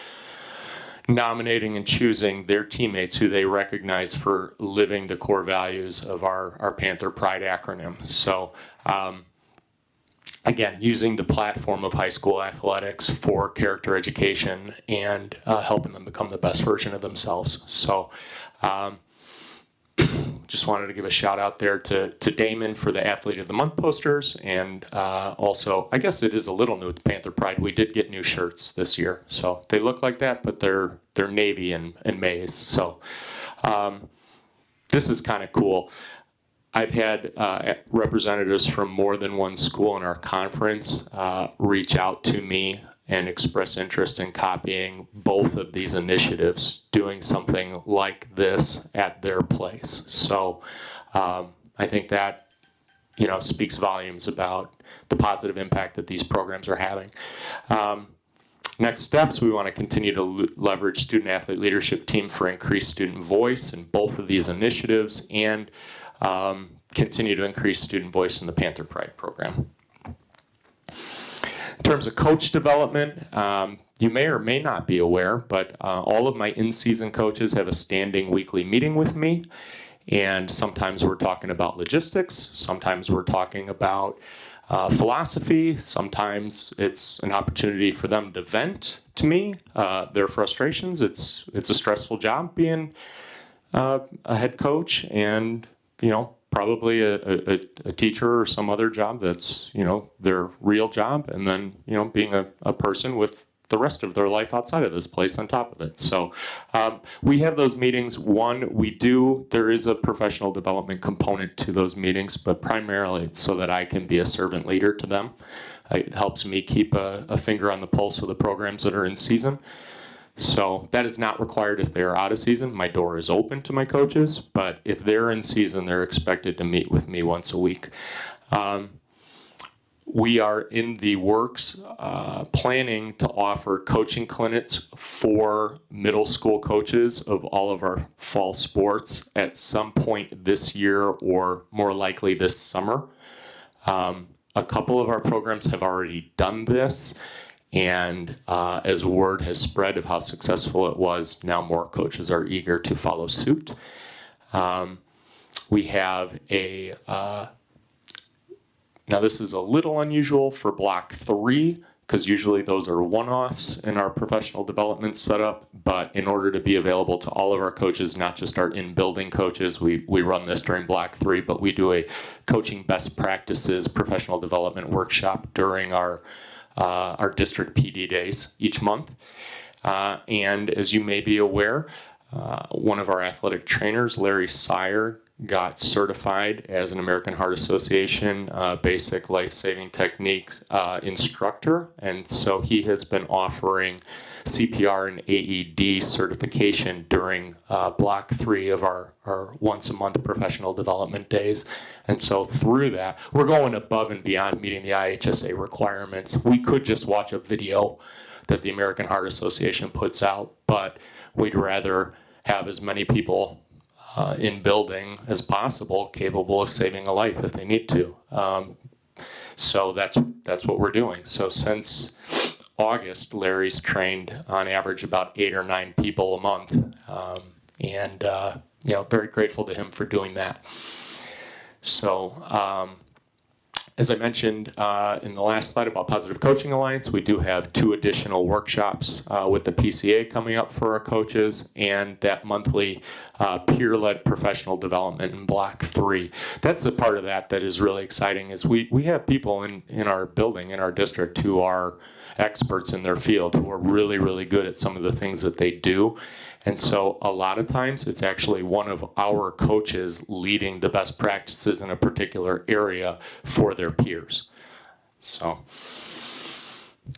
nominating and choosing their teammates who they recognize for living the core values of our Panther Pride acronym. So again, using the platform of high school athletics for character education and helping them become the best version of themselves. So just wanted to give a shout out there to Damon for the Athlete of the Month posters, and also, I guess it is a little new with Panther Pride. We did get new shirts this year, so they look like that, but they're navy and maize. So this is kind of cool. I've had representatives from more than one school in our conference reach out to me and express interest in copying both of these initiatives, doing something like this at their place. So I think that speaks volumes about the positive impact that these programs are having. Next steps, we want to continue to leverage student-athlete leadership team for increased student voice in both of these initiatives, and continue to increase student voice in the Panther Pride program. In terms of coach development, you may or may not be aware, but all of my in-season coaches have a standing weekly meeting with me, and sometimes we're talking about logistics, sometimes we're talking about philosophy, sometimes it's an opportunity for them to vent to me their frustrations. It's a stressful job being a head coach, and probably a teacher or some other job that's their real job, and then being a person with the rest of their life outside of this place on top of it. So we have those meetings. There is a professional development component to those meetings, but primarily it's so that I can be a servant leader to them. It helps me keep a finger on the pulse of the programs that are in season. So that is not required if they're out of season. My door is open to my coaches, but if they're in season, they're expected to meet with me once a week. We are in the works planning to offer coaching clinics for middle school coaches of all of our fall sports at some point this year, or more likely this summer. A couple of our programs have already done this, and as word has spread of how successful it was, now more coaches are eager to follow suit. We have now this is a little unusual for Block 3, because usually those are one-offs in our professional development setup, but in order to be available to all of our coaches, not just our in-building coaches, we run this during Block 3, but we do a coaching best practices professional development workshop during our district PD days each month. And as you may be aware, one of our athletic trainers, Larry Sire, got certified as an American Heart Association basic life-saving techniques instructor, and so he has been offering CPR and AED certification during Block 3 of our once-a-month professional development days. And so through that, we're going above and beyond meeting the IHSA requirements. We could just watch a video that the American Heart Association puts out, but we'd rather have as many people in building as possible capable of saving a life if they need to. So that's what we're doing. So since August, Larry's trained on average about 8 or 9 people a month, and very grateful to him for doing that. So as I mentioned in the last slide about Positive Coaching Alliance, we do have 2 additional workshops with the PCA coming up for our coaches, and that monthly peer-led professional development in Block 3. That's the part of that is really exciting, is we have people in our building, in our district, who are experts in their field, who are really, really good at some of the things that they do. And so a lot of times it's actually one of our coaches leading the best practices in a particular area for their peers. So,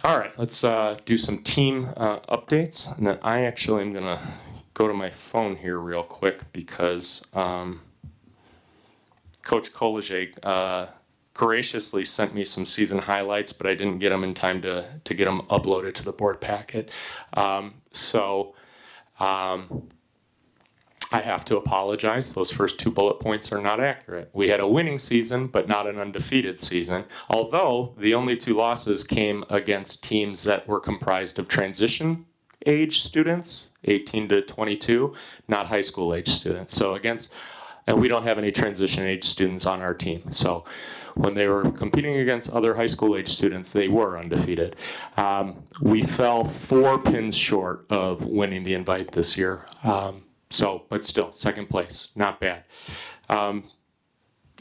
all right, let's do some team updates. And then I actually am going to go to my phone here real quick, because Coach Kolajay graciously sent me some season highlights, but I didn't get them in time to get them uploaded to the board packet. I have to apologize. Those first 2 bullet points are not accurate. We had a winning season, but not an undefeated season, although the only 2 losses came against teams that were comprised of transition age students, 18 to 22, not high school age students. And we don't have any transition age students on our team. So when they were competing against other high school age students, they were undefeated. We fell 4 pins short of winning the invite this year. But still, second place, not bad.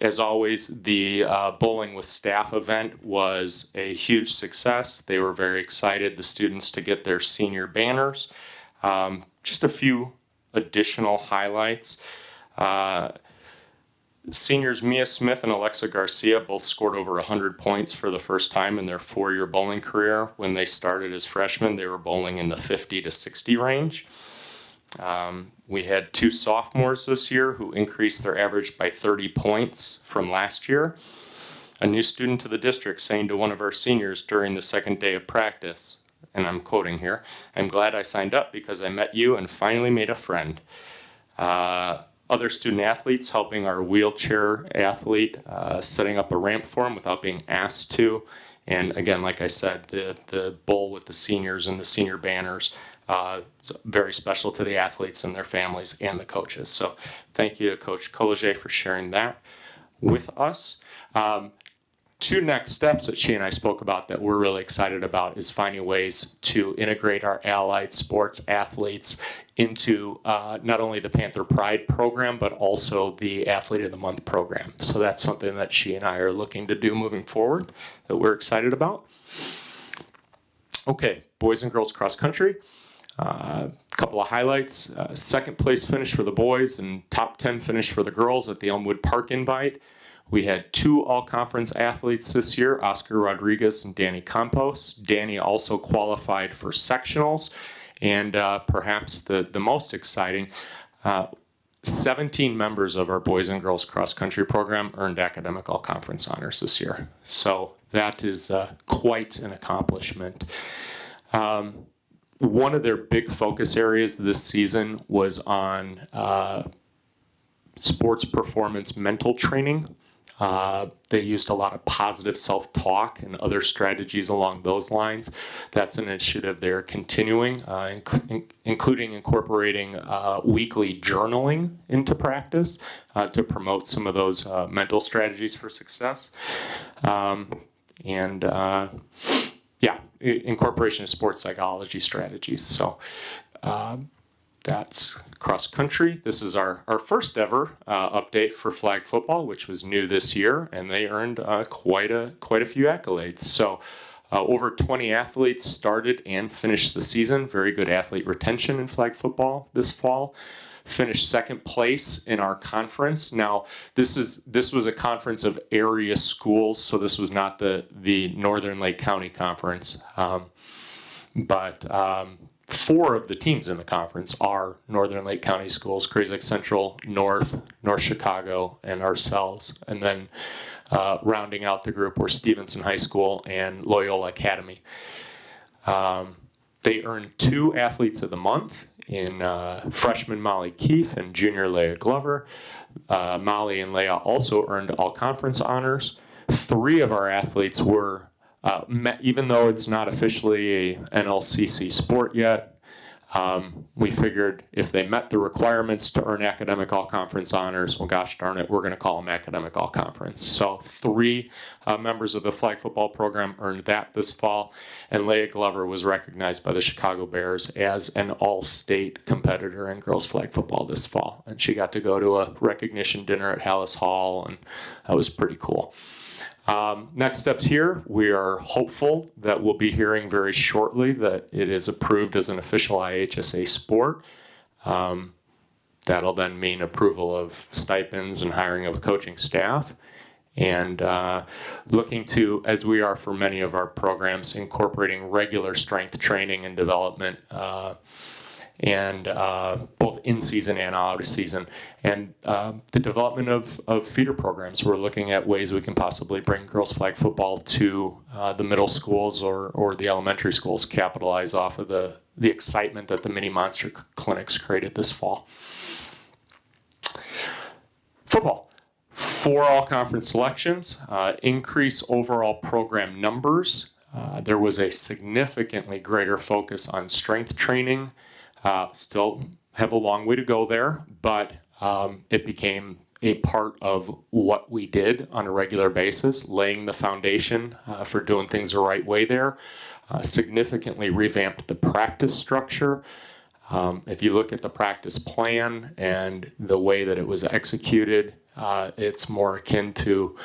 As always, the Bowling with Staff event was a huge success. They were very excited, the students, to get their senior banners. Just a few additional highlights. Seniors Mia Smith and Alexa Garcia both scored over 100 points for the first time in their 4-year bowling career. When they started as freshmen, they were bowling in the 50 to 60 range. We had 2 sophomores this year who increased their average by 30 points from last year. A new student to the district saying to one of our seniors during the second day of practice, and I'm quoting here, "I'm glad I signed up because I met you and finally made a friend." Other student athletes helping our wheelchair athlete, setting up a ramp for him without being asked to. And again, like I said, the bowl with the seniors and the senior banners, is very special to the athletes and their families and the coaches. So thank you to Coach Collegier for sharing that with us. Two next steps that she and I spoke about that we're really excited about is finding ways to integrate our allied sports athletes into not only the Panther Pride program, but also the Athlete of the Month program. So that's something that she and I are looking to do moving forward that we're excited about. Okay, boys and girls cross country. A couple of highlights. Second place finish for the boys and top 10 finish for the girls at the Elmwood Park Invite. We had 2 all-conference athletes this year, Oscar Rodriguez and Danny Campos. Danny also qualified for sectionals, and perhaps the most exciting, 17 members of our boys and girls cross-country program earned academic all-conference honors this year. So that is quite an accomplishment. One of their big focus areas this season was on sports performance mental training. They used a lot of positive self-talk and other strategies along those lines. That's an initiative they're continuing, including incorporating weekly journaling into practice to promote some of those mental strategies for success. Incorporation of sports psychology strategies. So that's cross country. This is our first ever update for flag football, which was new this year, and they earned quite a few accolades. So over 20 athletes started and finished the season. Very good athlete retention in flag football this fall. Finished second place in our conference. Now, this was a conference of area schools, so this was not the Northern Lake County Conference, but 4 of the teams in the conference are Northern Lake County schools: Crazy Lake Central, North Chicago, and ourselves. And then rounding out the group were Stevenson High School and Loyola Academy. They earned 2 athletes of the month in freshman Molly Keefe and junior Leah Glover. Molly and Leah also earned all conference honors. 3 of our athletes were, even though it's not officially a NLCC sport yet, we figured if they met the requirements to earn academic all-conference honors, well, gosh darn it, we're going to call them academic all-conference. So 3 members of the flag football program earned that this fall, and Leah Glover was recognized by the Chicago Bears as an all-state competitor in girls flag football this fall. And she got to go to a recognition dinner at Hallis Hall, and that was pretty cool. Next steps here, we are hopeful that we'll be hearing very shortly that it is approved as an official IHSA sport. That'll then mean approval of stipends and hiring of a coaching staff. And looking to, as we are for many of our programs, incorporating regular strength training and development and both in season and out of season, and the development of feeder programs. We're looking at ways we can possibly bring girls flag football to the middle schools or the elementary schools, capitalize off of the excitement that the mini monster clinics created this fall. Football. 4 all-conference selections, increase overall program numbers. There was a significantly greater focus on strength training. Still have a long way to go there, but it became a part of what we did on a regular basis, laying the foundation for doing things the right way there. Significantly revamped the practice structure. If you look at the practice plan and the way that it was executed, it's more akin to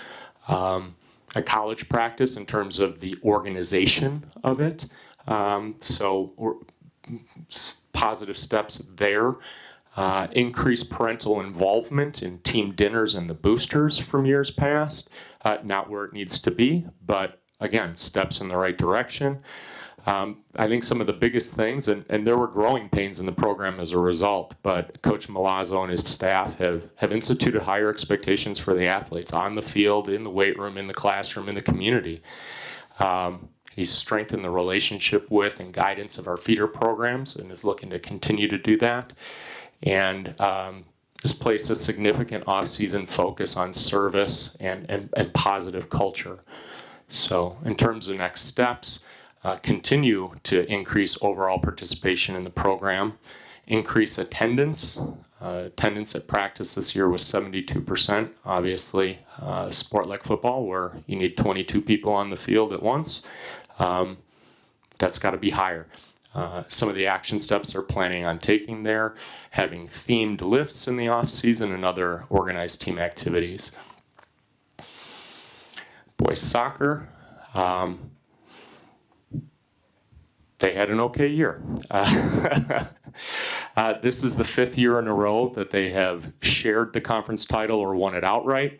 a college practice in terms of the organization of it. Positive steps there. Increased parental involvement in team dinners and the boosters from years past. Not where it needs to be, but again, steps in the right direction. I think some of the biggest things, and there were growing pains in the program as a result, but Coach Milazzo and his staff have instituted higher expectations for the athletes on the field, in the weight room, in the classroom, in the community. He's strengthened the relationship with and guidance of our feeder programs and is looking to continue to do that. And has placed a significant off-season focus on service and positive culture. So in terms of next steps, continue to increase overall participation in the program, increase attendance. Attendance at practice this year was 72%. Obviously, a sport like football where you need 22 people on the field at once, that's got to be higher. Some of the action steps they're planning on taking there, having themed lifts in the off season and other organized team activities. Boys soccer, they had an okay year. This is the 5th year in a row that they have shared the conference title or won it outright.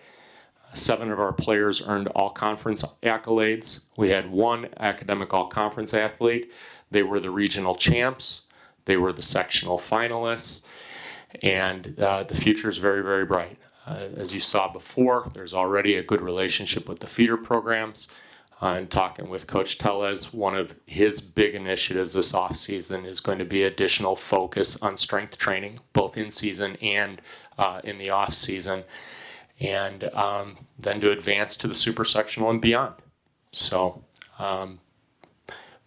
7 of our players earned all-conference accolades. We had 1 academic all-conference athlete. They were the regional champs. They were the sectional finalists. And the future is very, very bright. As you saw before, there's already a good relationship with the feeder programs. And talking with Coach Tellez, one of his big initiatives this offseason is going to be additional focus on strength training, both in season and in the off season. And then to advance to the super sectional and beyond. So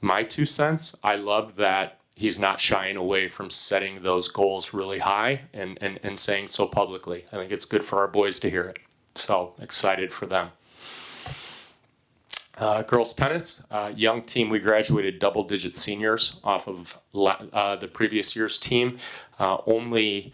my 2 cents, I love that he's not shying away from setting those goals really high and saying so publicly. I think it's good for our boys to hear it. So excited for them. Girls tennis, young team, we graduated double-digit seniors off of the previous year's team. Only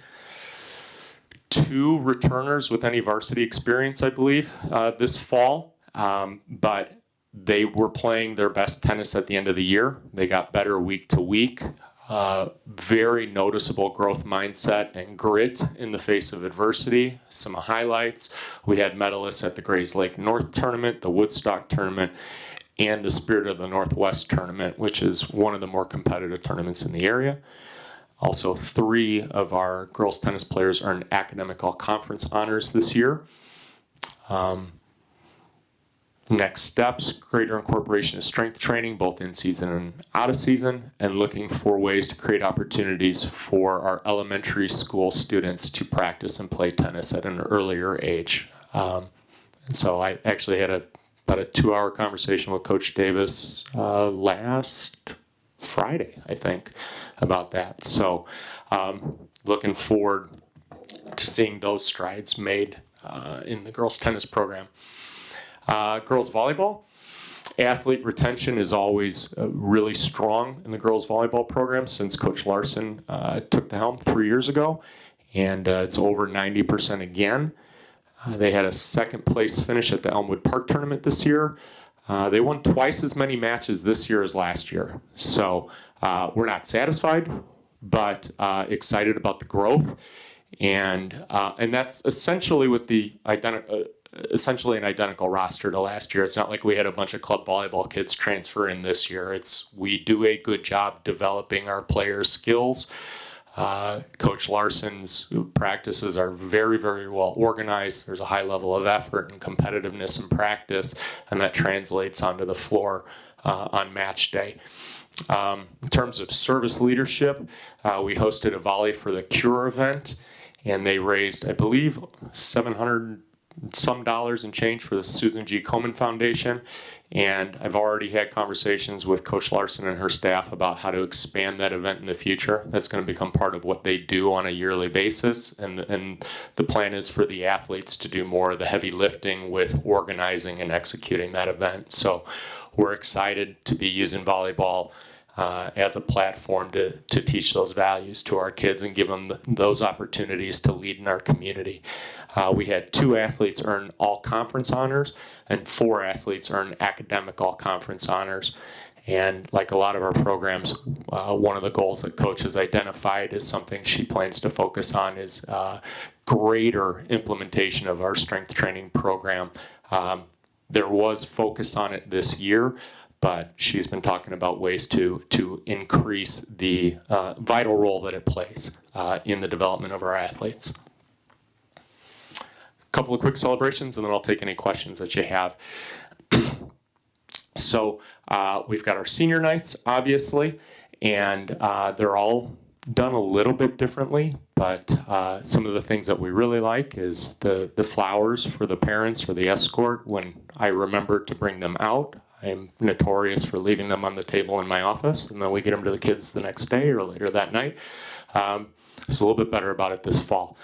2 returners with any varsity experience, I believe, this fall. But they were playing their best tennis at the end of the year. They got better week to week. Very noticeable growth mindset and grit in the face of adversity. Some highlights, we had medalists at the Grays Lake North Tournament, the Woodstock Tournament, and the Spirit of the Northwest Tournament, which is one of the more competitive tournaments in the area. Also, 3 of our girls tennis players earned academic all-conference honors this year. Next steps, greater incorporation of strength training, both in season and out of season, and looking for ways to create opportunities for our elementary school students to practice and play tennis at an earlier age. And so I actually had about a 2-hour conversation with Coach Davis last Friday, I think, about that. So looking forward to seeing those strides made in the girls tennis program. Girls volleyball, athlete retention is always really strong in the girls volleyball program since Coach Larson took the helm 3 years ago, and it's over 90% again. They had a 2nd place finish at the Elmwood Park tournament this year. They won twice as many matches this year as last year. So we're not satisfied, but excited about the growth. And that's essentially with the essentially an identical roster to last year. It's not like we had a bunch of club volleyball kids transfer in this year. We do a good job developing our players' skills. Coach Larson's practices are very, very well organized. There's a high level of effort and competitiveness in practice, and that translates onto the floor on match day. In terms of service leadership, we hosted a volley for the Cure event, and they raised, I believe, $700 some and change for the Susan G. Komen Foundation. And I've already had conversations with Coach Larson and her staff about how to expand that event in the future. That's going to become part of what they do on a yearly basis. And the plan is for the athletes to do more of the heavy lifting with organizing and executing that event. So we're excited to be using volleyball as a platform to teach those values to our kids and give them those opportunities to lead in our community. We had 2 athletes earn all-conference honors and 4 athletes earn academic all-conference honors. And like a lot of our programs, one of the goals that Coach has identified is something she plans to focus on is greater implementation of our strength training program. There was focus on it this year, but she's been talking about ways to increase the vital role that it plays in the development of our athletes. A couple of quick celebrations, and then I'll take any questions that you have. So we've got our senior nights, obviously, and they're all done a little bit differently, but some of the things that we really like is the flowers for the parents or the escort when I remember to bring them out. I'm notorious for leaving them on the table in my office, and then we get them to the kids the next day or later that night. It's a little bit better about it this fall.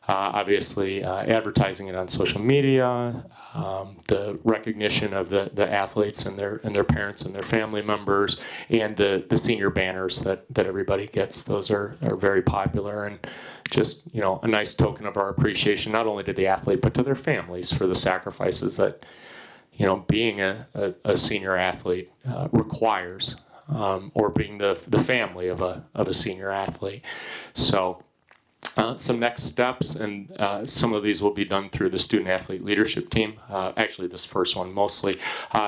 Obviously, advertising it on social media, the recognition of the athletes and their parents and their family members, and the senior banners that everybody gets. Those are very popular, and just, you know, a nice token of our appreciation, not only to the athlete, but to their families for the sacrifices that, you know, being a senior athlete requires, or being the family of a senior athlete. So some next steps, and some of these will be done through the student athlete leadership team. Actually, this first one mostly.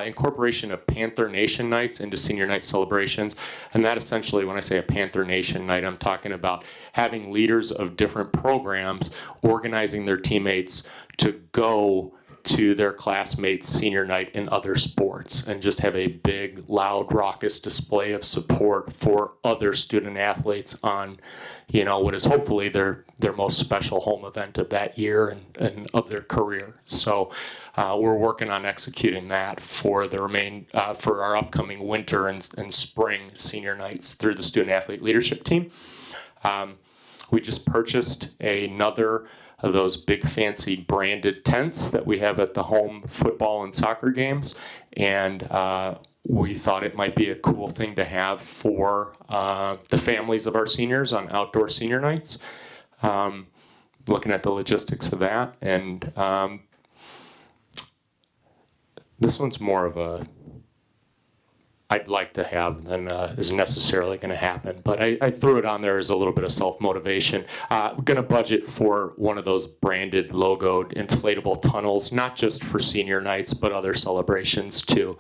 Incorporation of Panther Nation nights into senior night celebrations. And that essentially, when I say a Panther Nation night, I'm talking about having leaders of different programs organizing their teammates to go to their classmates' senior night in other sports and just have a big, loud, raucous display of support for other student athletes on, you know, what is hopefully their most special home event of that year and of their career. So we're working on executing that for for our upcoming winter and spring senior nights through the student athlete leadership team. We just purchased another of those big fancy branded tents that we have at the home football and soccer games, and we thought it might be a cool thing to have for the families of our seniors on outdoor senior nights. Looking at the logistics of that, and this one's more of a I'd like to have than is necessarily going to happen. But I threw it on there as a little bit of self-motivation. We're going to budget for one of those branded, logoed, inflatable tunnels, not just for senior nights, but other celebrations too.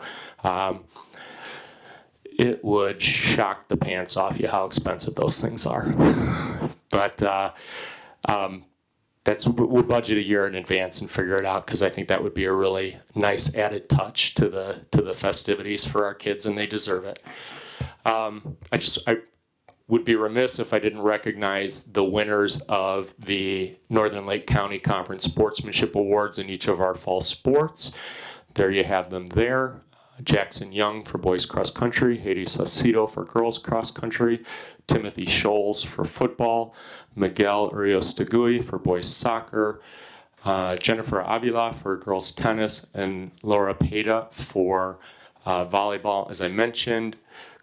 It would shock the pants off you how expensive those things are. But we'll budget a year in advance and figure it out, because I think that would be a really nice added touch to the festivities for our kids, and they deserve it. I would be remiss if I didn't recognize the winners of the Northern Lake County Conference Sportsmanship Awards in each of our fall sports. There you have them there. Jackson Young for boys cross country, Haiti Saucedo for girls cross country, Timothy Scholes for football, Miguel Uriostagui for boys soccer, Jennifer Avila for girls tennis, and Laura Peda for volleyball. As I mentioned,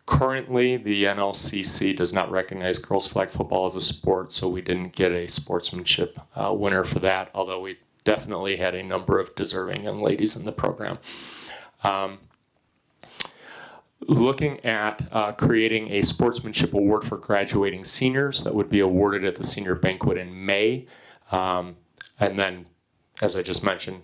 currently the NLCC does not recognize girls flag football as a sport, so we didn't get a sportsmanship winner for that, although we definitely had a number of deserving young ladies in the program. Looking at creating a sportsmanship award for graduating seniors that would be awarded at the senior banquet in May. And then, as I just mentioned,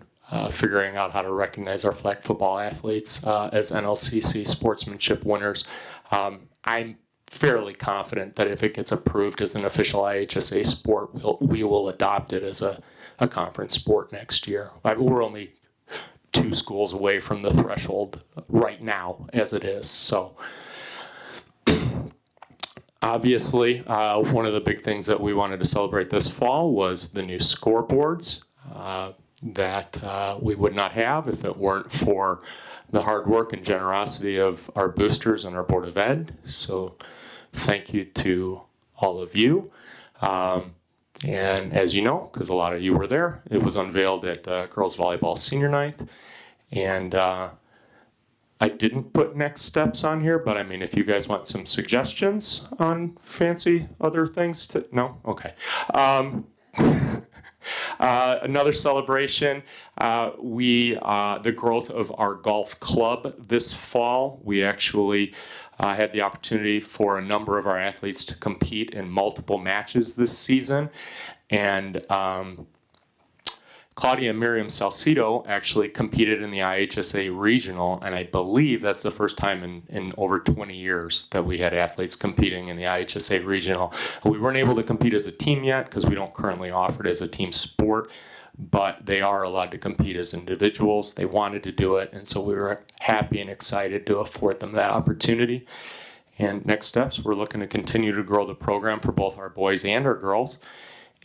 figuring out how to recognize our flag football athletes as NLCC sportsmanship winners. I'm fairly confident that if it gets approved as an official IHSA sport, we will adopt it as a conference sport next year. We're only 2 schools away from the threshold right now as it is. So obviously, one of the big things that we wanted to celebrate this fall was the new scoreboards that we would not have if it weren't for the hard work and generosity of our boosters and our Board of Ed. So thank you to all of you. And as you know, because a lot of you were there, it was unveiled at Girls Volleyball Senior Night. And I didn't put next steps on here, but I mean, if you guys want some suggestions on fancy other things to, no? Okay. Another celebration, the growth of our golf club this fall. We actually had the opportunity for a number of our athletes to compete in multiple matches this season. And Claudia and Miriam Salcido actually competed in the IHSA regional, and I believe that's the first time in over 20 years that we had athletes competing in the IHSA regional. We weren't able to compete as a team yet because we don't currently offer it as a team sport, but they are allowed to compete as individuals. They wanted to do it, and so we were happy and excited to afford them that opportunity. And next steps, we're looking to continue to grow the program for both our boys and our girls.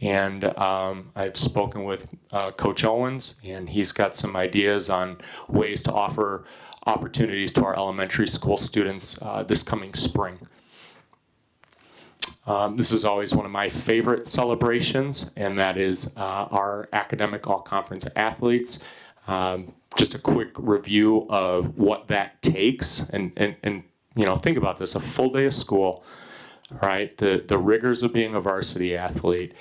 And I've spoken with Coach Owens, and he's got some ideas on ways to offer opportunities to our elementary school students this coming spring. This is always one of my favorite celebrations, and that is our academic all-conference athletes. Just a quick review of what that takes, and you know, think about this: a full day of school, right? The rigors of being a varsity athlete,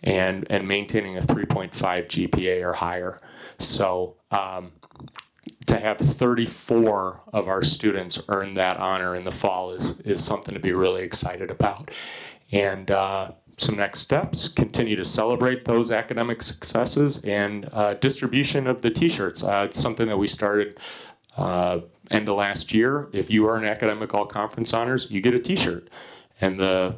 and maintaining a 3.5 GPA or higher. So to have 34 of our students earn that honor in the fall is something to be really excited about. And some next steps: continue to celebrate those academic successes, and distribution of the t-shirts. It's something that we started end of last year. If you are an academic all-conference honors, you get a t-shirt. And the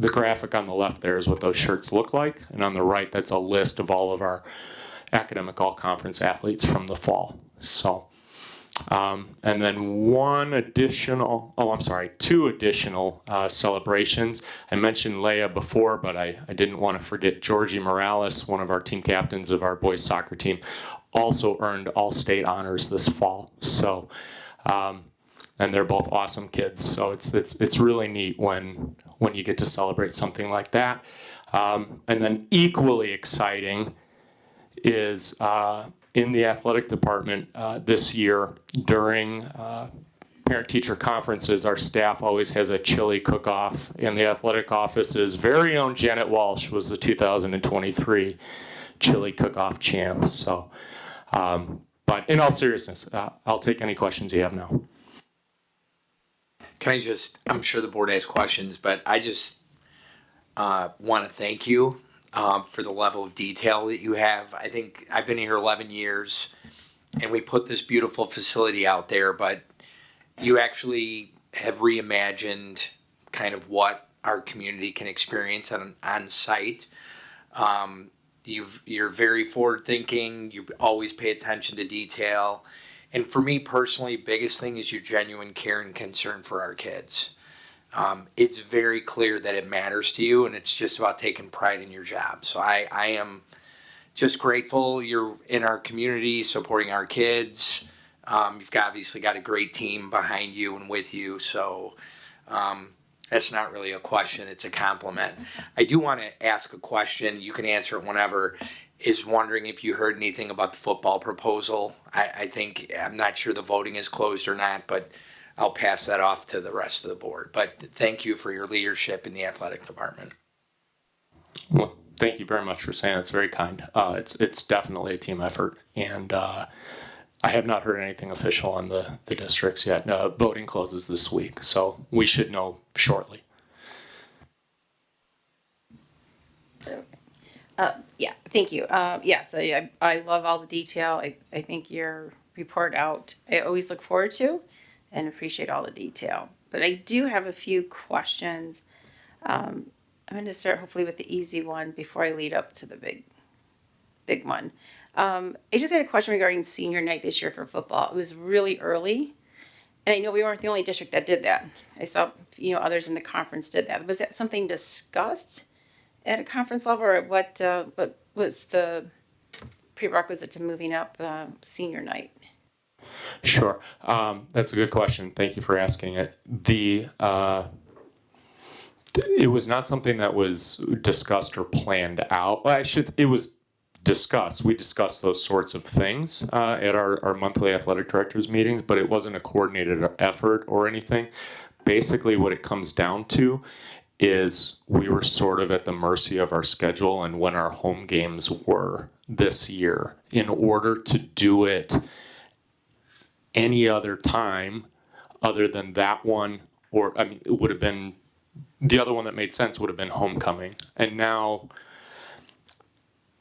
graphic on the left there is what those shirts look like, and on the right, that's a list of all of our academic all-conference athletes from the fall. So, and then two additional celebrations. I mentioned Leia before, but I didn't want to forget Georgie Morales, one of our team captains of our boys soccer team, also earned all-state honors this fall. So, and they're both awesome kids. So it's really neat when you get to celebrate something like that. And then equally exciting is in the athletic department this year during parent-teacher conferences, our staff always has a chili cook-off, and the athletic office's very own Janet Walsh was the 2023 chili cook-off champ. So, but in all seriousness, I'll take any questions you have now. Can I just, I'm sure the board has questions, but I just want to thank you for the level of detail that you have. I think I've been here 11 years, and we put this beautiful facility out there, but you actually have reimagined kind of what our community can experience on site. You're very forward thinking. You always pay attention to detail. And for me personally, biggest thing is your genuine care and concern for our kids. It's very clear that it matters to you, and it's just about taking pride in your job. So I am just grateful you're in our community supporting our kids. You've obviously got a great team behind you and with you. So that's not really a question, it's a compliment. I do want to ask a question. You can answer it whenever. Is wondering if you heard anything about the football proposal. I think, I'm not sure the voting is closed or not, but I'll pass that off to the rest of the board. But thank you for your leadership in the athletic department. Well, thank you very much for saying it's very kind. It's definitely a team effort, and I have not heard anything official on the districts yet. Voting closes this week, so we should know shortly. Yeah, thank you. Yes, I love all the detail. I think your report out, I always look forward to and appreciate all the detail. But I do have a few questions. I'm going to start hopefully with the easy one before I lead up to the big one. I just had a question regarding senior night this year for football. It was really early, and I know we weren't the only district that did that. I saw others in the conference did that. Was that something discussed at a conference level, or what was the prerequisite to moving up senior night? Sure, that's a good question. Thank you for asking it. It was not something that was discussed or planned out. It was discussed. We discussed those sorts of things at our monthly athletic directors meetings, but it wasn't a coordinated effort or anything. Basically, what it comes down to is we were sort of at the mercy of our schedule and when our home games were this year. In order to do it any other time other than that one, it would have been, the other one that made sense would have been homecoming. And now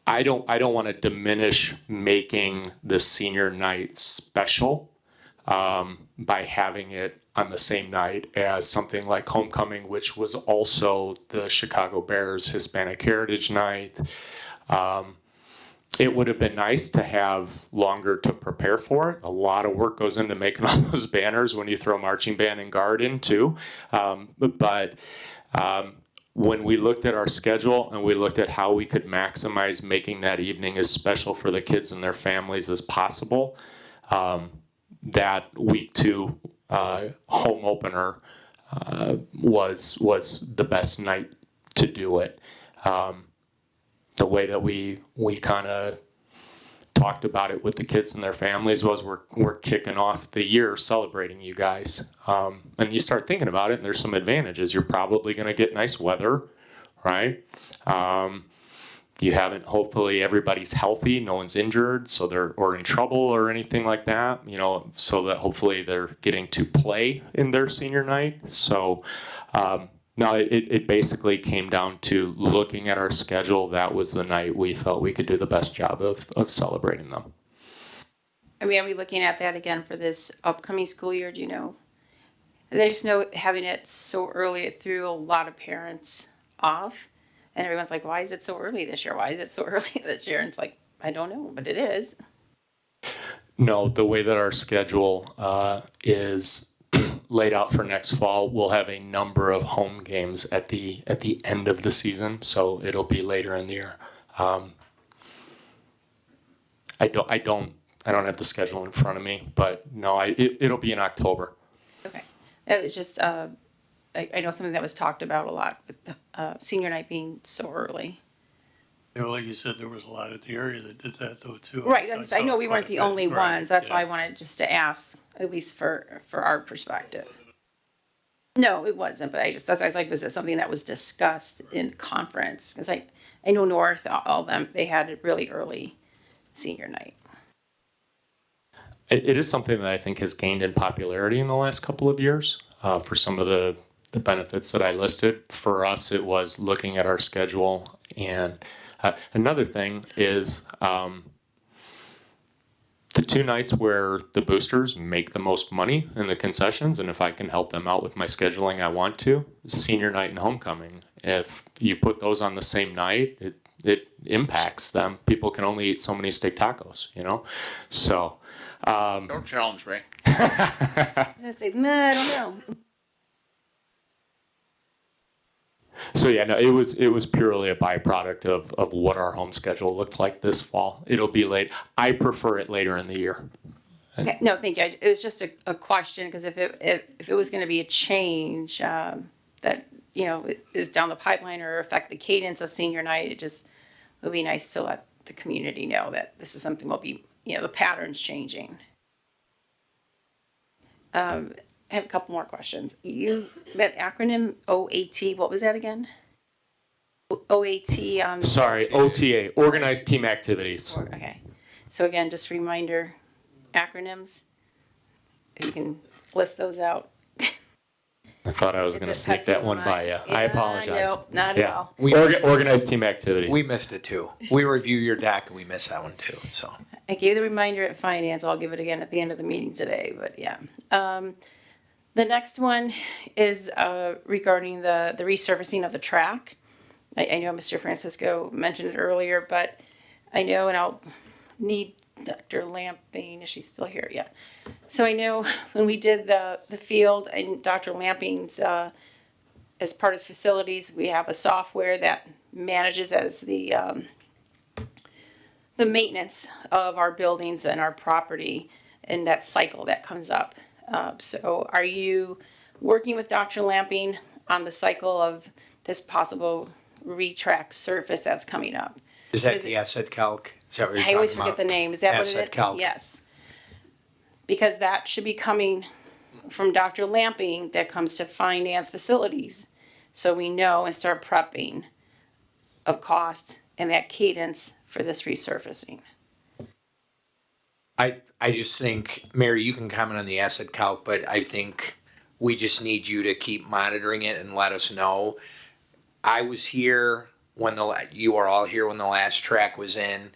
I don't want to diminish making the senior night special by having it on the same night as something like homecoming, which was also the Chicago Bears Hispanic Heritage Night. It would have been nice to have longer to prepare for it. A lot of work goes into making all those banners when you throw marching band and guard in too. When we looked at our schedule and we looked at how we could maximize making that evening as special for the kids and their families as possible, that week 2 home opener was the best night to do it. The way that we kind of talked about it with the kids and their families was we're kicking off the year celebrating you guys. And you start thinking about it, and there's some advantages. You're probably going to get nice weather, right? You haven't, hopefully everybody's healthy, no one's injured, so or in trouble or anything like that, so that hopefully they're getting to play in their senior night. So, no, it basically came down to looking at our schedule. That was the night we felt we could do the best job of celebrating them. I mean, are we looking at that again for this upcoming school year? Do you know? I just know having it so early, it threw a lot of parents off. And everyone's like, why is it so early this year? Why is it so early this year? And it's like, I don't know, but it is. No, the way that our schedule is laid out for next fall, we'll have a number of home games at the end of the season, so it'll be later in the year. I don't have the schedule in front of me, but no, it'll be in October. Okay. That was just, I know something that was talked about a lot with the senior night being so early. You know, like you said, there was a lot in the area that did that though too. Right, saw I know we quite weren't a the bit. only Right, ones. That's yeah. why I wanted just to ask, at least for our perspective. No, it wasn't, but that's why I was like, was it something that was discussed in conference? Because I know North, all of them, they had a really early senior night. It is something that I think has gained in popularity in the last couple of years for some of the benefits that I listed. For us, it was looking at our schedule. And another thing is the 2 nights where the boosters make the most money in the concessions, and if I can help them out with my scheduling, I want to, senior night and homecoming. If you put those on the same night, it impacts them. People can only eat so many steak tacos, So. Don't challenge me. I was gonna say, I don't know. So yeah, no, it was purely a byproduct of what our home schedule looked like this fall. It'll be late. I prefer it later in the year. Okay, no, thank you. It was just a question, because if it was gonna be a change, that, is down the pipeline or affect the cadence of senior night, it would be nice to let the community know that this is something will be, the pattern's changing. I have a couple more questions. That acronym OAT, what was that again? OAT on. Sorry, OTA, Organized Team Activities. Okay. So again, just a reminder, acronyms, if you can list those out. I thought I was going to It's a sneak pet that peeve one of by mine. you. I apologize. No, not at all. Organized Team Activities. We missed it too. We review your deck and we missed that one too, so. I gave the reminder at finance. I'll give it again at the end of the meeting today, but yeah. The next one is regarding the resurfacing of the track. I know Mr. Francisco mentioned it earlier, but I know, and I'll need Dr. Lamping, is she still here? Yeah. So I know when we did the field, and Dr. Lamping's, as part of his facilities, we have a software that manages as the maintenance of our buildings and our property and that cycle that comes up. So are you working with Dr. Lamping on the cycle of this possible retract surface that's coming up? Is that Is the it- asset calc? Is that what you're I always talking forget about? the name. Is that what it is? Asset calc. Yes. Because that should be coming from Dr. Lamping that comes to finance facilities. So we know and start prepping of cost and that cadence for this resurfacing. I just think, Mary, you can comment on the asset calc, but I think we just need you to keep monitoring it and let us know. I was here you are all here when the last track was in.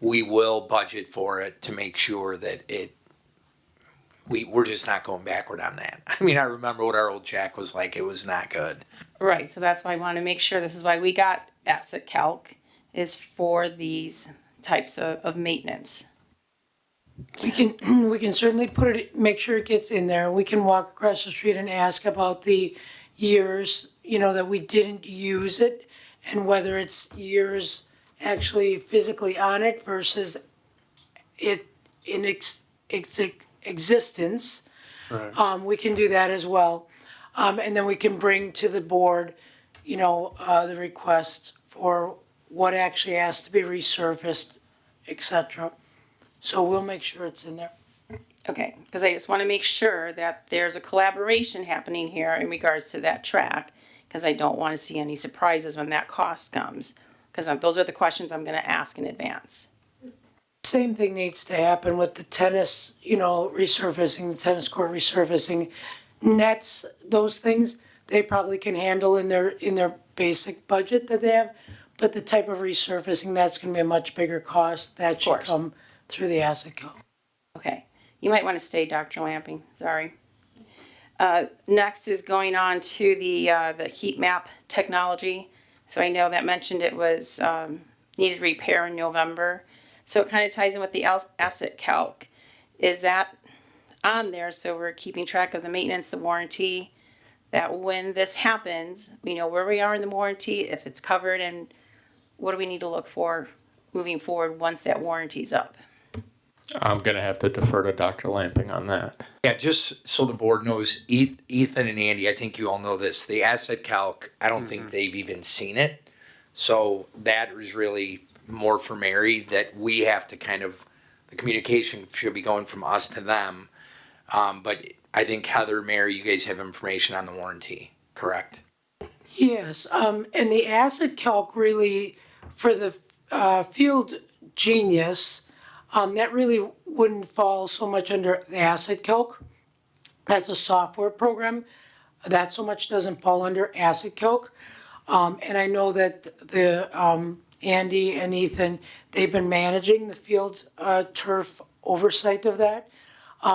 We will budget for it to make sure that we're just not going backward on that. I mean, I remember what our old track was like. It was not good. Right, so that's why I want to make sure, this is why we got asset calc, is for these types of maintenance. We can, we can certainly put it, make sure it gets in there. We can walk across the street and ask about the years, that we didn't use it and whether it's years actually physically on it versus it in existence. Right. We can do that as well. And then we can bring to the board, the request for what actually has to be resurfaced, et cetera. So we'll make sure it's in there. Okay, because I just want to make sure that there's a collaboration happening here in regards to that track, because I don't want to see any surprises when that cost comes, because those are the questions I'm going to ask in advance. Same thing needs to happen with the tennis, resurfacing, the tennis court resurfacing. Nets, those things, they probably can handle in their basic budget that they have. But the type of resurfacing, that's gonna be a much bigger cost. That should course. come through the asset co. Okay, you might want to stay, Dr. Lamping, sorry. Next is going on to the heat map technology. So I know that mentioned it was needed repair in November. So it kind of ties in with the asset calc. Is that on there so we're keeping track of the maintenance, the warranty, that when this happens, we know where we are in the warranty, if it's covered, and what do we need to look for moving forward once that warranty's up? I'm gonna have to defer to Dr. Lamping on that. Yeah, just so the board knows, Ethan and Andy, I think you all know this. The asset calc, I don't think they've even seen it. So that is really more for Mary, that we have to the communication should be going from us to them. But I think Heather, Mary, you guys have information on the warranty, correct? Yes, and the asset calc really, for the Field Genius, that really wouldn't fall so much under the asset calc. That's a software program. That so much doesn't fall under asset calc. And I know that the Andy and Ethan, they've been managing the field turf oversight of that.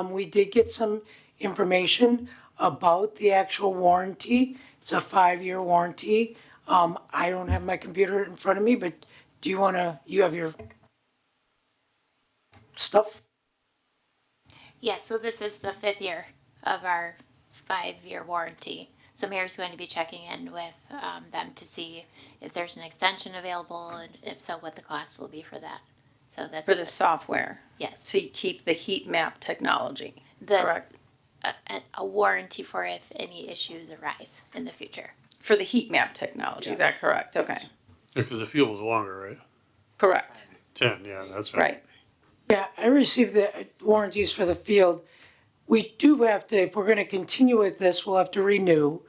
We did get some information about the actual warranty. It's a 5-year warranty. I don't have my computer in front of me, but do you have your stuff? Yes, so this is the 5th year of our 5-year warranty. So Mary's going to be checking in with them to see if there's an extension available, and if so, what the cost will be for that. So that's For the software, yes, so you keep the heat map technology, the correct? a warranty for if any issues arise in the future. For the heat map technology, is that correct? Okay, Because the field was longer, right? correct, 10, yeah, that's right. right. Yeah, I received the warranties for the field. We do have to, if we're gonna continue with this, we'll have to renew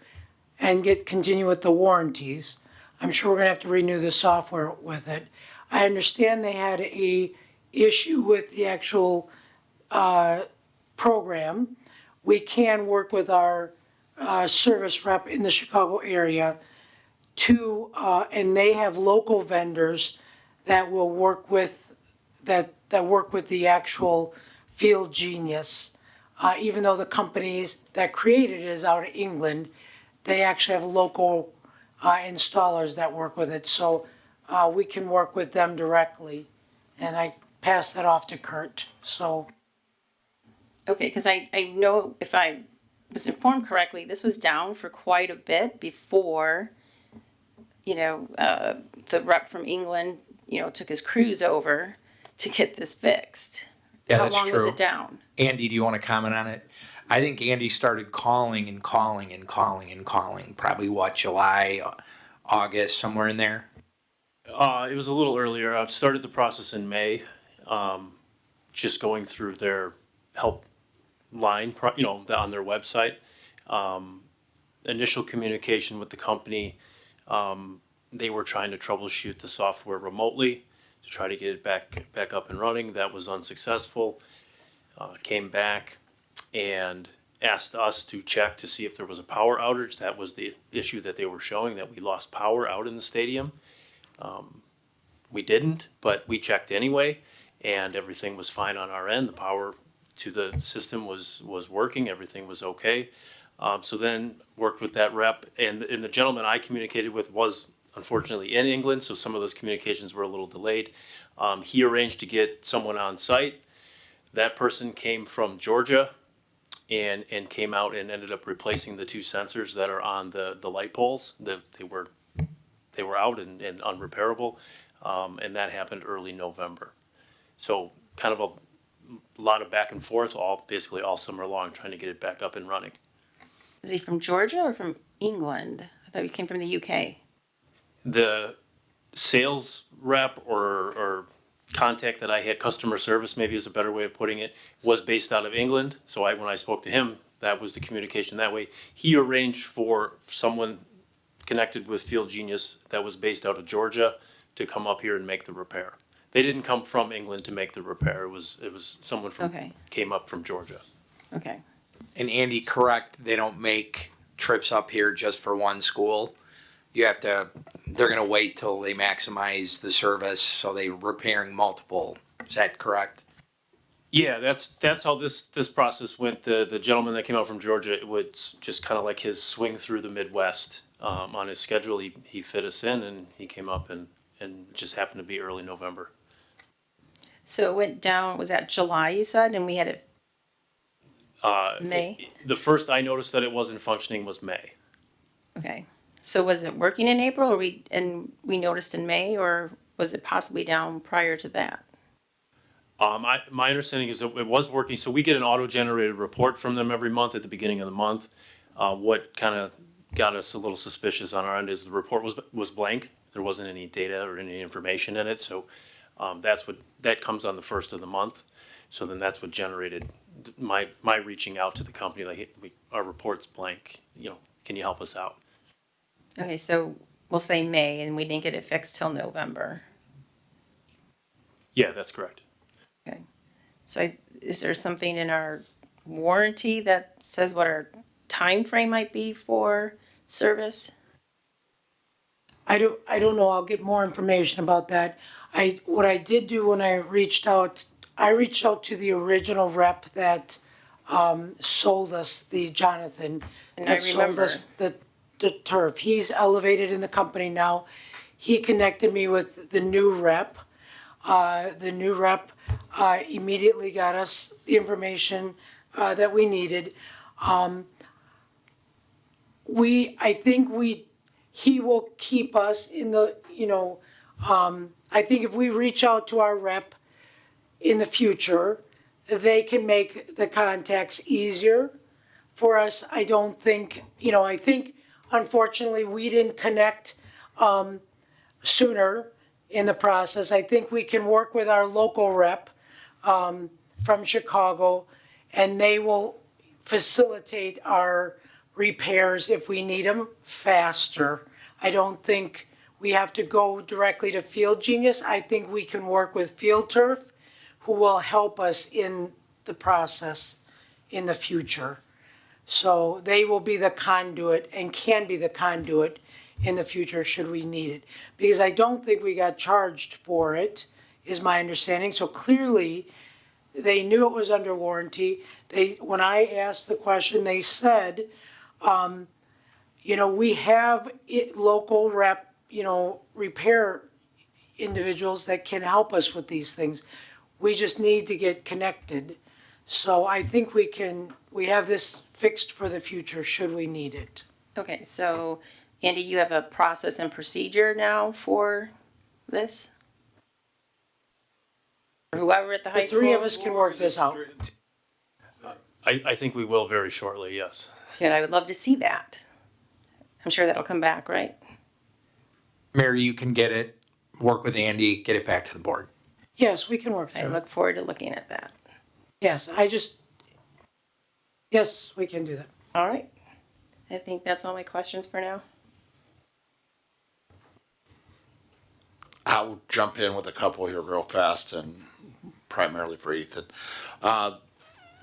and continue with the warranties. I'm sure we're gonna have to renew the software with it. I understand they had a issue with the actual program. We can work with our service rep in the Chicago area to, and they have local vendors that will work with, that work with the actual Field Genius. Even though the companies that created it is out of England, they actually have local installers that work with it. So we can work with them directly. And I pass that off to Kurt, so. Okay, because I know if I was informed correctly, this was down for quite a bit before, the rep from England, took his cruise over to get this fixed. Yeah, How that's long was true. it down? Andy, do you want to comment on it? I think Andy started calling, probably July, August, somewhere in there. It was a little earlier. I've started the process in May, just going through their help line, on their website. Initial communication with the company, they were trying to troubleshoot the software remotely to try to get it back up and running. That was unsuccessful. Came back and asked us to check to see if there was a power outage. That was the issue that they were showing, that we lost power out in the stadium. We didn't, but we checked anyway, and everything was fine on our end. The power to the system was working, everything was okay. So then worked with that rep, and the gentleman I communicated with was unfortunately in England, so some of those communications were a little delayed. He arranged to get someone on site. That person came from Georgia and came out and ended up replacing the two sensors that are on the light poles. They were out and unrepairable, and that happened early November. So kind of a lot of back and forth, basically all summer long, trying to get it back up and running. Is he from Georgia or from England? I thought he came from the UK. The sales rep or contact that I had, customer service maybe is a better way of putting it, was based out of England. So when I spoke to him, that was the communication that way. He arranged for someone connected with Field Genius that was based out of Georgia to come up here and make the repair. They didn't come from England to make the repair. It was someone Okay. came up from Georgia. Okay. And Andy, correct, they don't make trips up here just for one school. They're gonna wait till they maximize the service, so they're repairing multiple. Is that correct? Yeah, that's how this process went. The gentleman that came out from Georgia, it was just kind of like his swing through the Midwest. On his schedule, he fit us in, and he came up and just happened to be early November. So it went down, was that July you said, and we had it May? The first I noticed that it wasn't functioning was May. Okay. So was it working in April, or we noticed in May, or was it possibly down prior to that? My understanding is that it was working. So we get an auto-generated report from them every month at the beginning of the month. What kind of got us a little suspicious on our end is the report was blank. There wasn't any data or any information in it. So that comes on the first of the month. So then that's what generated my reaching out to the company. Like, hey, our report's blank. Can you help us out? Okay, so we'll say May, and we didn't get it fixed till November. Yeah, that's correct. Okay. So is there something in our warranty that says what our time frame might be for service? I don't know, I'll get more information about that. What I did do when I reached out to the original rep that, sold us the Jonathan. And I that sold remember. us the turf. He's elevated in the company now. He connected me with the new rep. The new rep, immediately got us the information, that we needed. He will keep us in the, I think if we reach out to our rep in the future, they can make the contacts easier for us. I don't think, I think unfortunately we didn't connect, sooner in the process. I think we can work with our local rep, from Chicago, and they will facilitate our repairs if we need them faster. I don't think we have to go directly to Field Genius. I think we can work with Field Turf, who will help us in the process in the future. So they will be the conduit and can be the conduit in the future should we need it. Because I don't think we got charged for it, is my understanding. So clearly, they knew it was under warranty. When I asked the question, they said, we have local rep, repair individuals that can help us with these things. We just need to get connected. So I think we have this fixed for the future should we need it. Okay, so Andy, you have a process and procedure now for this? Or whoever at the high The school? three of us can work this out. I think we will very shortly, yes. Yeah, I would love to see that. I'm sure that'll come back, right? Mary, you can get it, work with Andy, get it back to the board. Yes, we can work I through it. look forward to looking at that. Yes, yes, we can do that. All right. I think that's all my questions for now. I'll jump in with a couple here real fast and primarily for Ethan.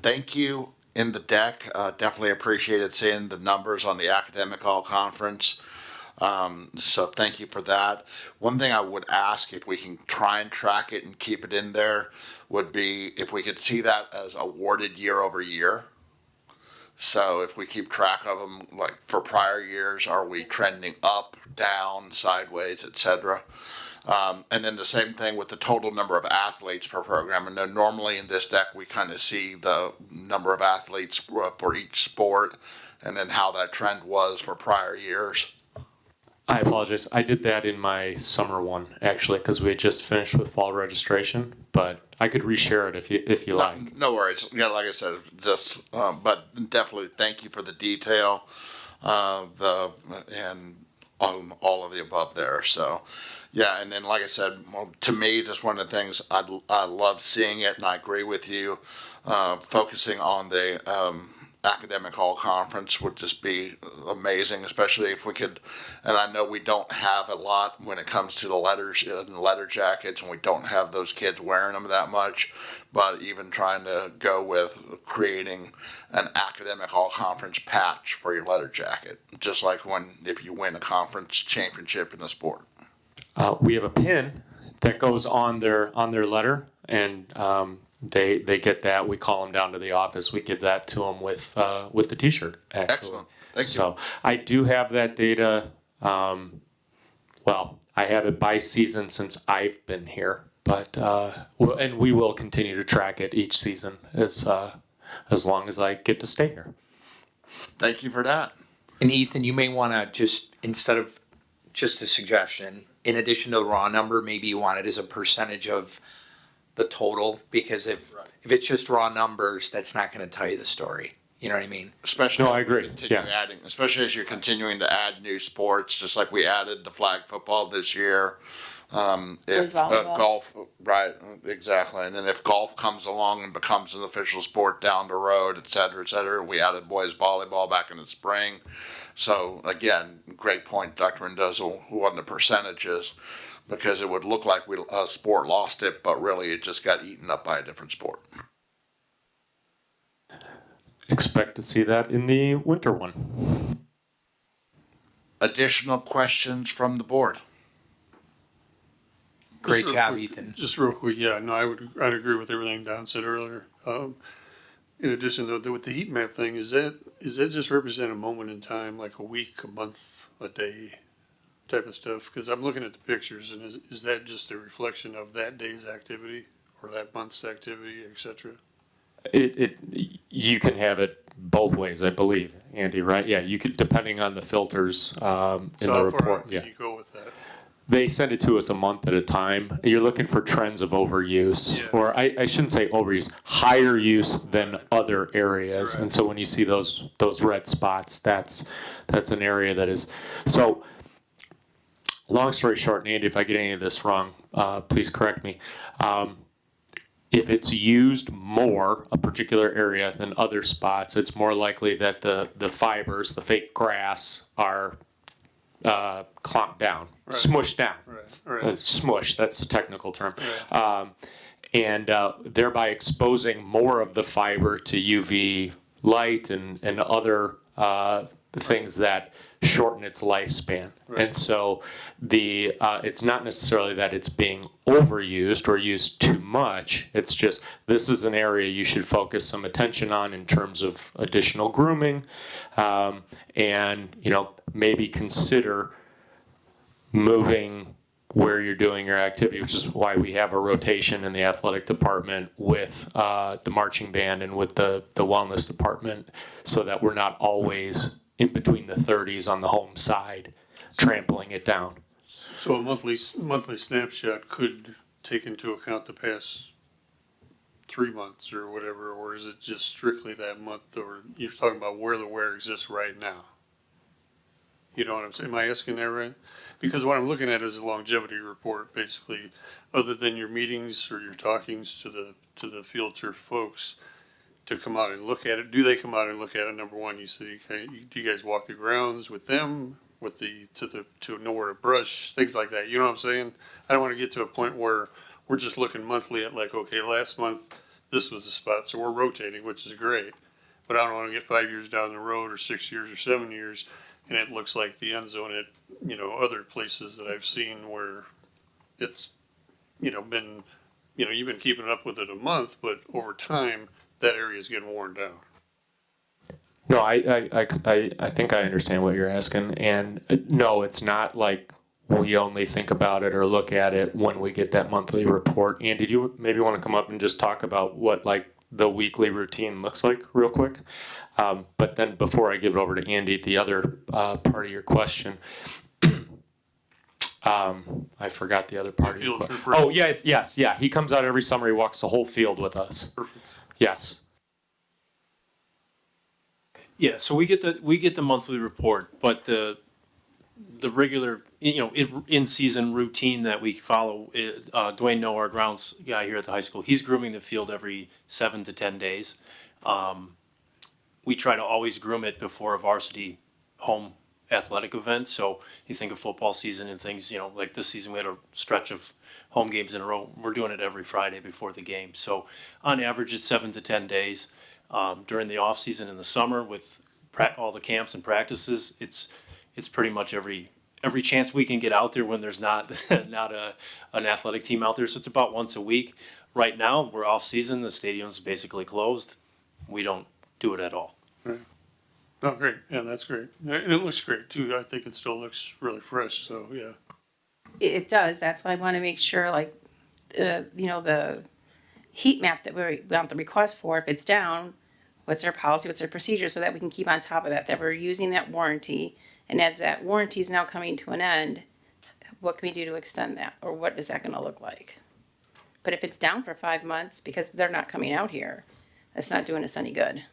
Thank you in the deck. Definitely appreciated seeing the numbers on the academic all conference. So thank you for that. One thing I would ask, if we can try and track it and keep it in there, would be if we could see that as awarded year over year. So if we keep track of them, like for prior years, are we trending up, down, sideways, etc.? And then the same thing with the total number of athletes per program. And then normally in this deck, we kind of see the number of athletes for each sport and then how that trend was for prior years. I apologize. I did that in my summer one, actually, because we had just finished with fall registration, but I could reshare it if you like. No worries. Yeah, like I said, just, but definitely thank you for the detail, and all of the above there. So, yeah, and then like I said, well, to me, just one of the things I love seeing it, and I agree with you. Focusing on the academic all conference would just be amazing, especially if we could. And I know we don't have a lot when it comes to the letters and letter jackets, and we don't have those kids wearing them that much. But even trying to go with creating an academic all conference patch for your letter jacket, just like if you win a conference championship in a sport. We have a pin that goes on their letter, and they get that. We call them down to the office. We give that to them with the T-shirt. Actually. Excellent. Thank you. So I do have that data. Well, I have it by season since I've been here, but and we will continue to track it each season as long as I get to stay here. Thank you for that. And Ethan, you may want to just, instead of just a suggestion, in addition to the raw number, maybe you want it as a percentage of the total, because if it's just raw numbers, that's not going to tell you the story. You know what I mean? Especially No, I as we agree. continue Yeah. adding, especially as you're continuing to add new sports, just like we added the flag football this year. There's volleyball. Golf, right, exactly. And then if golf comes along and becomes an official sport down the road, et cetera, we added boys volleyball back in the spring. So again, great point, Dr. Mendoza, on the percentages, because it would look like a sport lost it, but really it just got eaten up by a different sport. Expect to see that in the winter one. Additional questions from the board? Great Just real job, quick- Ethan. Just real quick, yeah, no, I'd agree with everything Don said earlier. In addition, though, with the heat map thing, is that just represent a moment in time, like a week, a month, a day type of stuff? Because I'm looking at the pictures, and is that just a reflection of that day's activity or that month's activity, et cetera? You can have it both ways, I believe, Andy, right? Yeah, you could, depending on the filters in So the how far report. out Yeah, can you go with that? they send it to us a month at a time. You're looking for trends of overuse, Yeah. or I shouldn't say overuse, higher use than other areas. Right. And so when you see those red spots, that's an area that is so. Long story short, and Andy, if I get any of this wrong, please correct me. If it's used more, a particular area, than other spots, it's more likely that the fibers, the fake grass, are clomped down, Right. smushed down. Right. Smush, that's the technical term. Right. And thereby exposing more of the fiber to UV light and other things that shorten its lifespan. Right. And so it's not necessarily that it's being overused or used too much. It's just this is an area you should focus some attention on in terms of additional grooming, and maybe consider moving where you're doing your activity, which is why we have a rotation in the athletic department with the marching band and with the wellness department, so that we're not always in between the 30s on the home side, trampling it down. So a monthly snapshot could take into account the past 3 months or whatever, or is it just strictly that month? Or you're talking about where the wear exists right now? You know what I'm saying? Am I asking that right? Because what I'm looking at is a longevity report, basically, other than your meetings or your talkings to the field turf folks to come out and look at it. Do they come out and look at it? Number one, you say, okay, do you guys walk the grounds with them, to know where to brush, things like that? You know what I'm saying? I don't want to get to a point where we're just looking monthly at like, okay, last month this was the spot, so we're rotating, which is great. But I don't want to get 5 years down the road or 6 years or 7 years And it looks like the end zone at, other places that I've seen where it's, been, you've been keeping up with it a month, but over time, that area is getting worn down. No, I think I understand what you're asking, and no, it's not like we only think about it or look at it when we get that monthly report. Andy, do you maybe want to come up and just talk about what like the weekly routine looks like real quick? But then before I give it over to Andy, the other part of your question, I forgot the other part of your Field question. trip. Oh, yes, yeah. He comes out every summer. He walks the whole field with us. Perfect. Yes. Yeah, so we get the monthly report, but the regular, in season routine that we follow, Dwayne Noah, our grounds guy here at the high school, he's grooming the field every 7 to 10 days. We try to always groom it before a varsity home athletic event. So you think of football season and things, like this season we had a stretch of home games in a row. We're doing it every Friday before the game. So on average, it's 7 to 10 days. During the off season in the summer with all the camps and practices, it's pretty much every chance we can get out there when there's not an athletic team out there. So it's about once a week. Right now, we're off season. The stadium's basically closed. We don't do it at all. Right. Oh, great. Yeah, that's great. And it looks great too. I think it still looks really fresh. So yeah. It does. That's why I want to make sure, like, the heat map that we want the request for, if it's down, what's our policy, what's our procedure, so that we can keep on top of that we're using that warranty. And as that warranty is now coming to an end, what can we do to extend that? Or what is that going to look like? But if it's down for 5 months because they're not coming out here, that's not doing us any good.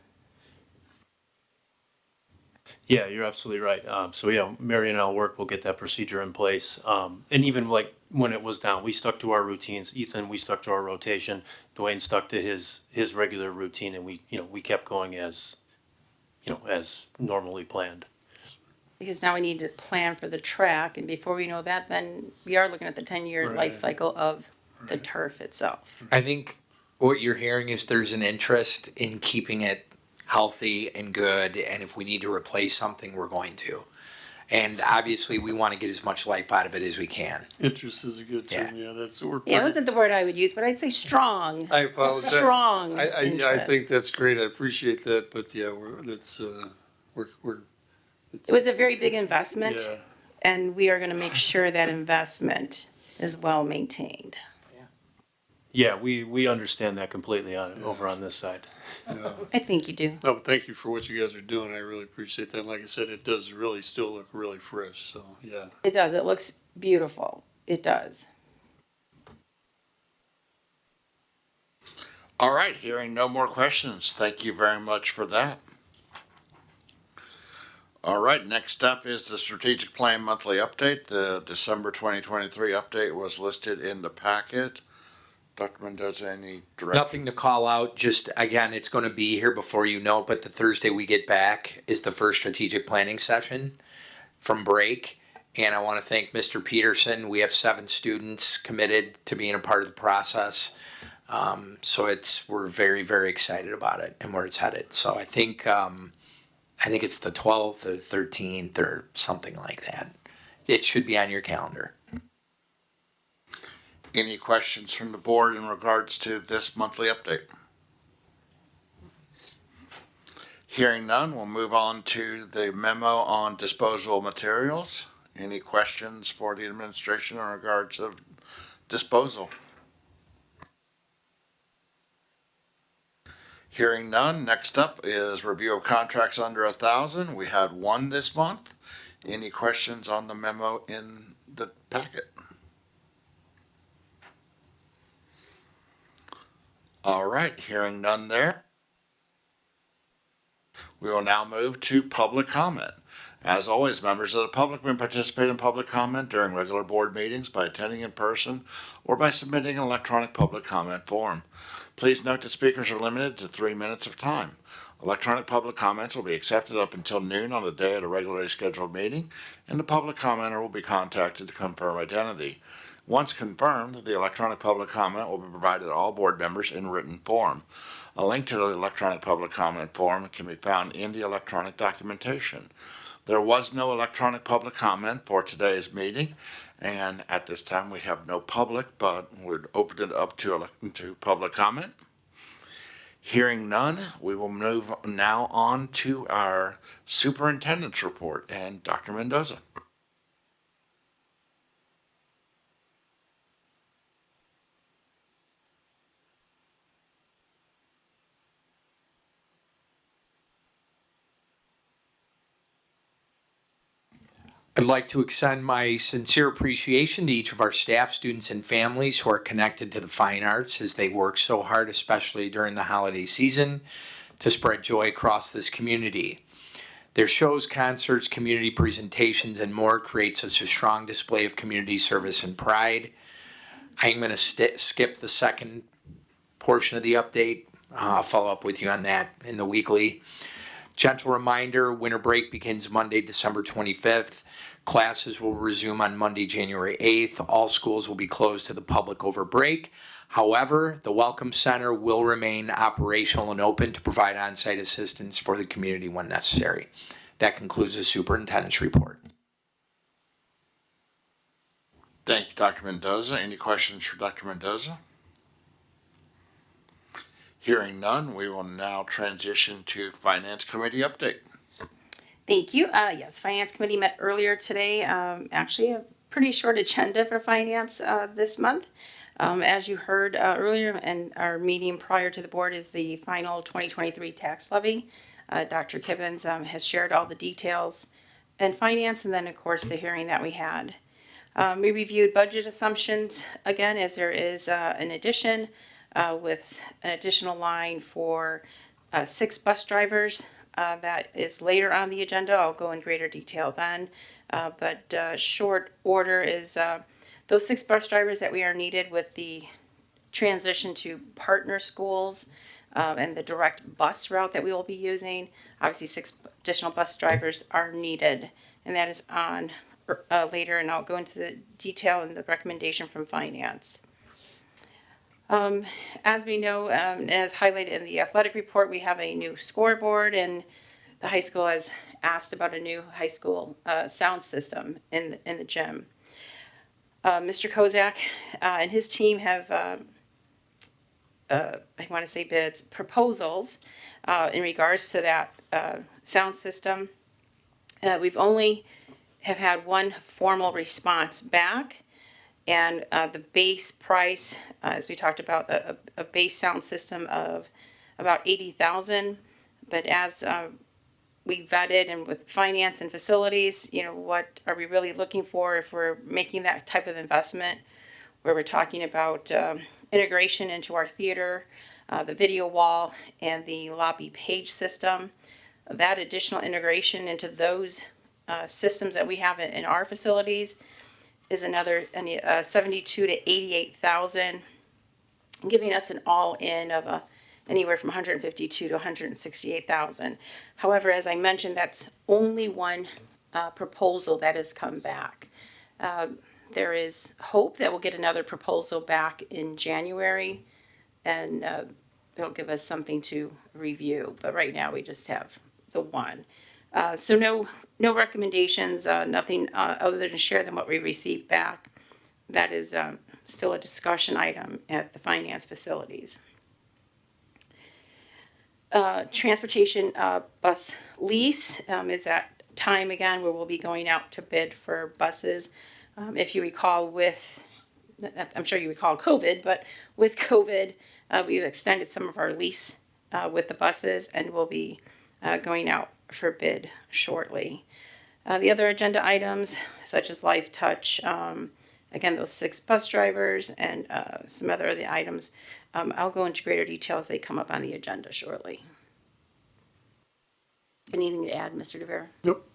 Yeah, you're absolutely right. So yeah, Mary and I'll work. We'll get that procedure in place. And even like when it was down, we stuck to our routines. Ethan, we stuck to our rotation. Dwayne stuck to his regular routine, and we kept going as normally planned. Because now we need to plan for the track, and before we know that, then we are looking at the 10-year Right. life cycle of the turf itself. I think what you're hearing is there's an interest in keeping it healthy and good, and if we need to replace something, we're going to. And obviously, we want to get as much life out of it as we can. Interest is a good term. Yeah, that's what we're. Yeah, it wasn't the word I would use, but I'd say strong. I apologize. Strong I interest. think that's great. I appreciate that. But yeah, we're. It was a very big investment, Yeah. and we are going to make sure that investment is well maintained. Yeah, we understand that completely over on this side. Yeah. I think you do. No, but thank you for what you guys are doing. I really appreciate that. Like I said, it does really still look really fresh. So yeah. It does. It looks beautiful. It does. All right, hearing no more questions, thank you very much for that. All right, next up is the strategic plan monthly update. The December 2023 update was listed in the packet. Dr. Mendoza, any direct? Nothing to call out, just again, it's going to be here before you know it, but the Thursday we get back is the first strategic planning session from break. And I want to thank Mr. Peterson. We have 7 students committed to being a part of the process. So we're very, very excited about it and where it's headed. So I think it's the 12th or 13th or something like that. It should be on your calendar. Any questions from the board in regards to this monthly update? Hearing none, we'll move on to the memo on disposal materials. Any questions for the administration in regards of disposal? Hearing none, next up is review of contracts under 1,000. We had 1 this month. Any questions on the memo in the packet? All right, hearing none there. We will now move to public comment. As always, members of the public may participate in public comment during regular board meetings by attending in person or by submitting an electronic public comment form. Please note that speakers are limited to 3 minutes of time. Electronic public comments will be accepted up until noon on the day of the regularly scheduled meeting, and the public commenter will be contacted to confirm identity. Once confirmed, the electronic public comment will be provided to all board members in written form. A link to the electronic public comment form can be found in the electronic documentation. There was no electronic public comment for today's meeting, and at this time we have no public, but we'd open it up to public comment. Hearing none, we will move now on to our superintendent's report and Dr. Mendoza. I'd like to extend my sincere appreciation to each of our staff, students, and families who are connected to the fine arts as they work so hard, especially during the holiday season, to spread joy across this community. Their shows, concerts, community presentations, and more create such a strong display of community service and pride. I'm going to skip the second portion of the update. I'll follow up with you on that in the weekly. Gentle reminder, winter break begins Monday, December 25th. Classes will resume on Monday, January 8th. All schools will be closed to the public over break. However, the Welcome Center will remain operational and open to provide on-site assistance for the community when necessary. That concludes the superintendent's report. Thank you, Dr. Mendoza. Any questions for Dr. Mendoza? Hearing none, we will now transition to Finance Committee update. Thank you. Yes, Finance Committee met earlier today. Actually, a pretty short agenda for Finance this month. As you heard earlier in our meeting prior to the board is the final 2023 tax levy. Dr. Kibbens has shared all the details in Finance, and then, of course, the hearing that we had. We reviewed budget assumptions again, as there is an addition with an additional line for 6 bus drivers. That is later on the agenda. I'll go in greater detail then. But short order is those 6 bus drivers that we are needed with the transition to partner schools and the direct bus route that we will be using. Obviously, 6 additional bus drivers are needed, and that is on later, and I'll go into the detail and the recommendation from Finance. As we know, as highlighted in the athletic report, we have a new scoreboard, and the high school has asked about a new high school sound system in the gym. Mr. Kozak and his team have, I want to say proposals in regards to that sound system. We've only have had one formal response back. And the base price, as we talked about, a base sound system of about $80,000. But as we vetted and with Finance and facilities, what are we really looking for if we're making that type of investment, where we're talking about integration into our theater, the video wall, and the lobby page system. That additional integration into those systems that we have in our facilities is another 72 to 88,000, giving us an all-in of anywhere from 152 to 168,000. However, as I mentioned, that's only one proposal that has come back. There is hope that we'll get another proposal back in January, and it'll give us something to review. But right now, we just have the one. So no recommendations, nothing other than share them what we received back. That is still a discussion item at the Finance facilities. Transportation bus lease is that time again where we'll be going out to bid for buses. If you recall I'm sure you recall COVID, but with COVID, we've extended some of our lease with the buses, and we'll be going out for bid shortly. The other agenda items, such as Life Touch, again, those 6 bus drivers and some other of the items, I'll go into greater detail as they come up on the agenda shortly. Anything to add, Mr. DeVera? Nope.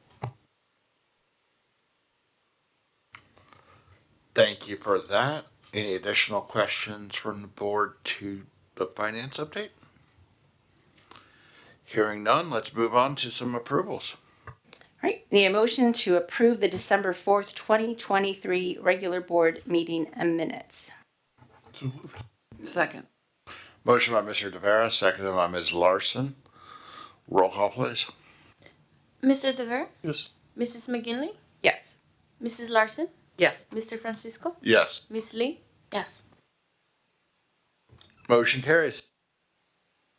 Thank you for that. Any additional questions from the board to the Finance update? Hearing none, let's move on to some approvals. All right, need a motion to approve the December 4th, 2023 regular board meeting minutes. So moved. Second. Motion by Mr. DeVera, seconded by Ms. Larson. Roll call, please. Mr. Dever, Yes. Mrs. McGinley, Yes. Mrs. Larson, Yes. Mr. Francisco, Yes. Miss Lee, Yes. Motion carries.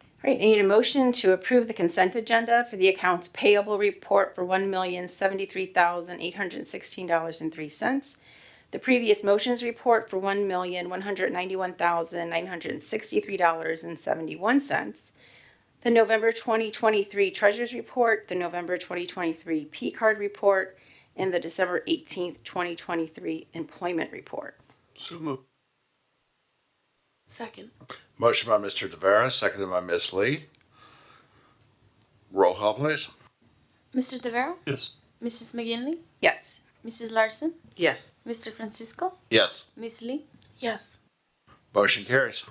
All right, I need a motion to approve the consent agenda for the accounts payable report for $1,073,816.03. The previous motions report for $1,191,963.71. The November 2023 Treasurers Report, the November 2023 P-Card Report, and the December 18th, 2023 Employment Report. So moved. Second. Motion by Mr. Tavera, seconded by Ms. Lee. Roll call, please. Mr. Tavera, Yes. Mrs. McGinley, Yes. Mrs. Larson, Yes. Mr. Francisco, Yes. Miss Lee, Yes. Motion carries.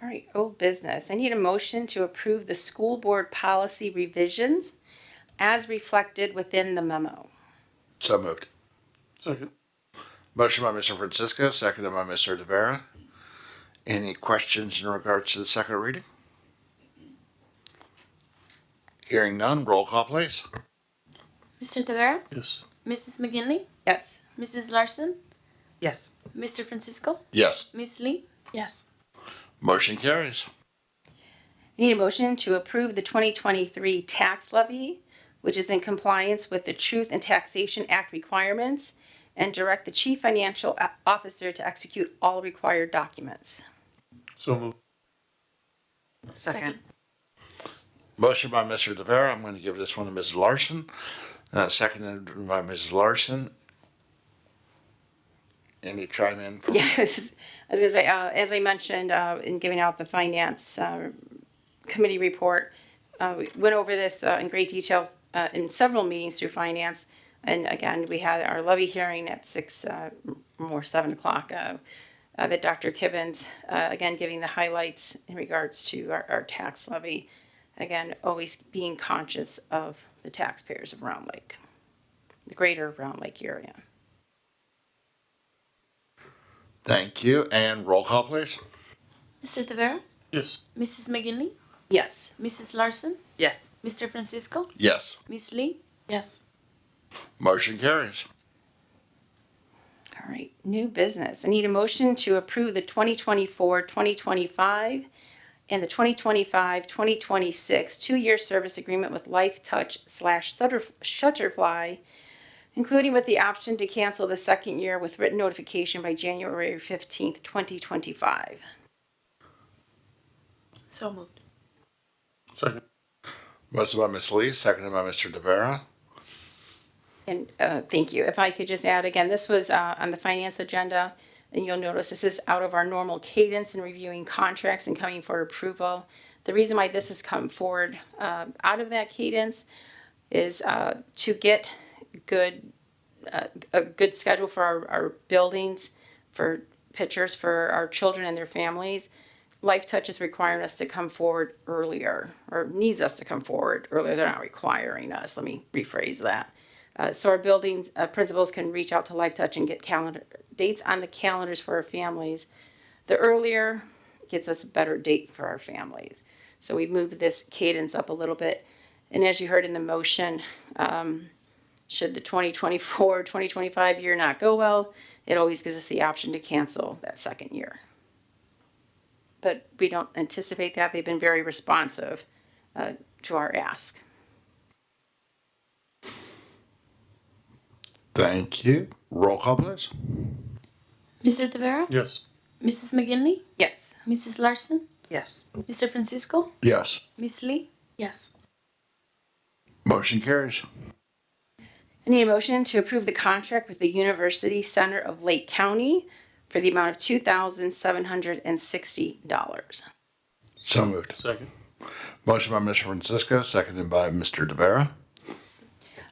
All right, old business. I need a motion to approve the school board policy revisions as reflected within the memo. So moved. Second. Motion by Mr. Francisco, seconded by Mr. Tavera. Any questions in regards to the second reading? Hearing none, roll call, please. Mr. Tavera, Yes. Mrs. McGinley, Yes. Mrs. Larson, Yes. Mr. Francisco, Yes. Miss Lee, Yes. Motion carries. I need a motion to approve the 2023 tax levy, which is in compliance with the Truth in Taxation Act requirements, and direct the chief financial officer to execute all required documents. So moved. Second. Motion by Mr. Tavera. I'm going to give this one to Mrs. Larson. Seconded by Mrs. Larson. Any chime in? Yeah, I was gonna say, as I mentioned, in giving out the finance, committee report, we went over this, in great detail, in several meetings through finance. And again, we had our levy hearing at 7 o'clock, that Dr. Kibbens, again, giving the highlights in regards to our tax levy. Again, always being conscious of the taxpayers of Round Lake, the greater Round Lake area. Thank you. And roll call, please. Mr. Tavera, Yes. Mrs. McGinley, Yes. Mrs. Larson, Yes. Mr. Francisco, Yes. Miss Lee, Yes. Motion carries. All right, new business. I need a motion to approve the 2024-2025 and the 2025-2026 two-year service agreement with Life Touch / Shutterfly, including with the option to cancel the second year with written notification by January 15th, 2025. So moved. Second. Motion by Ms. Lee, seconded by Mr. Tavera. And thank you. If I could just add again, this was on the finance agenda, and you'll notice this is out of our normal cadence in reviewing contracts and coming for approval. The reason why this has come forward out of that cadence is to get a good schedule for our buildings, for pictures for our children and their families. Life Touch is requiring us to come forward earlier, or needs us to come forward earlier. They're not requiring us. Let me rephrase that. So our buildings principals can reach out to Life Touch and get calendar dates on the calendars for our families. The earlier gets us a better date for our families. So we've moved this cadence up a little bit. And as you heard in the motion, should the 2024-2025 year not go well, it always gives us the option to cancel that second year. But we don't anticipate that. They've been very responsive to our ask. Thank you. Roll call, please. Mr. Tavera, Yes. Mrs. McGinley, Yes. Mrs. Larson, Yes. Mr. Francisco, Yes. Miss Lee, Yes. Motion carries. I need a motion to approve the contract with the University Center of Lake County for the amount of $2,760. So moved. Second. Motion by Mr. Francisco, seconded by Mr. Tavera.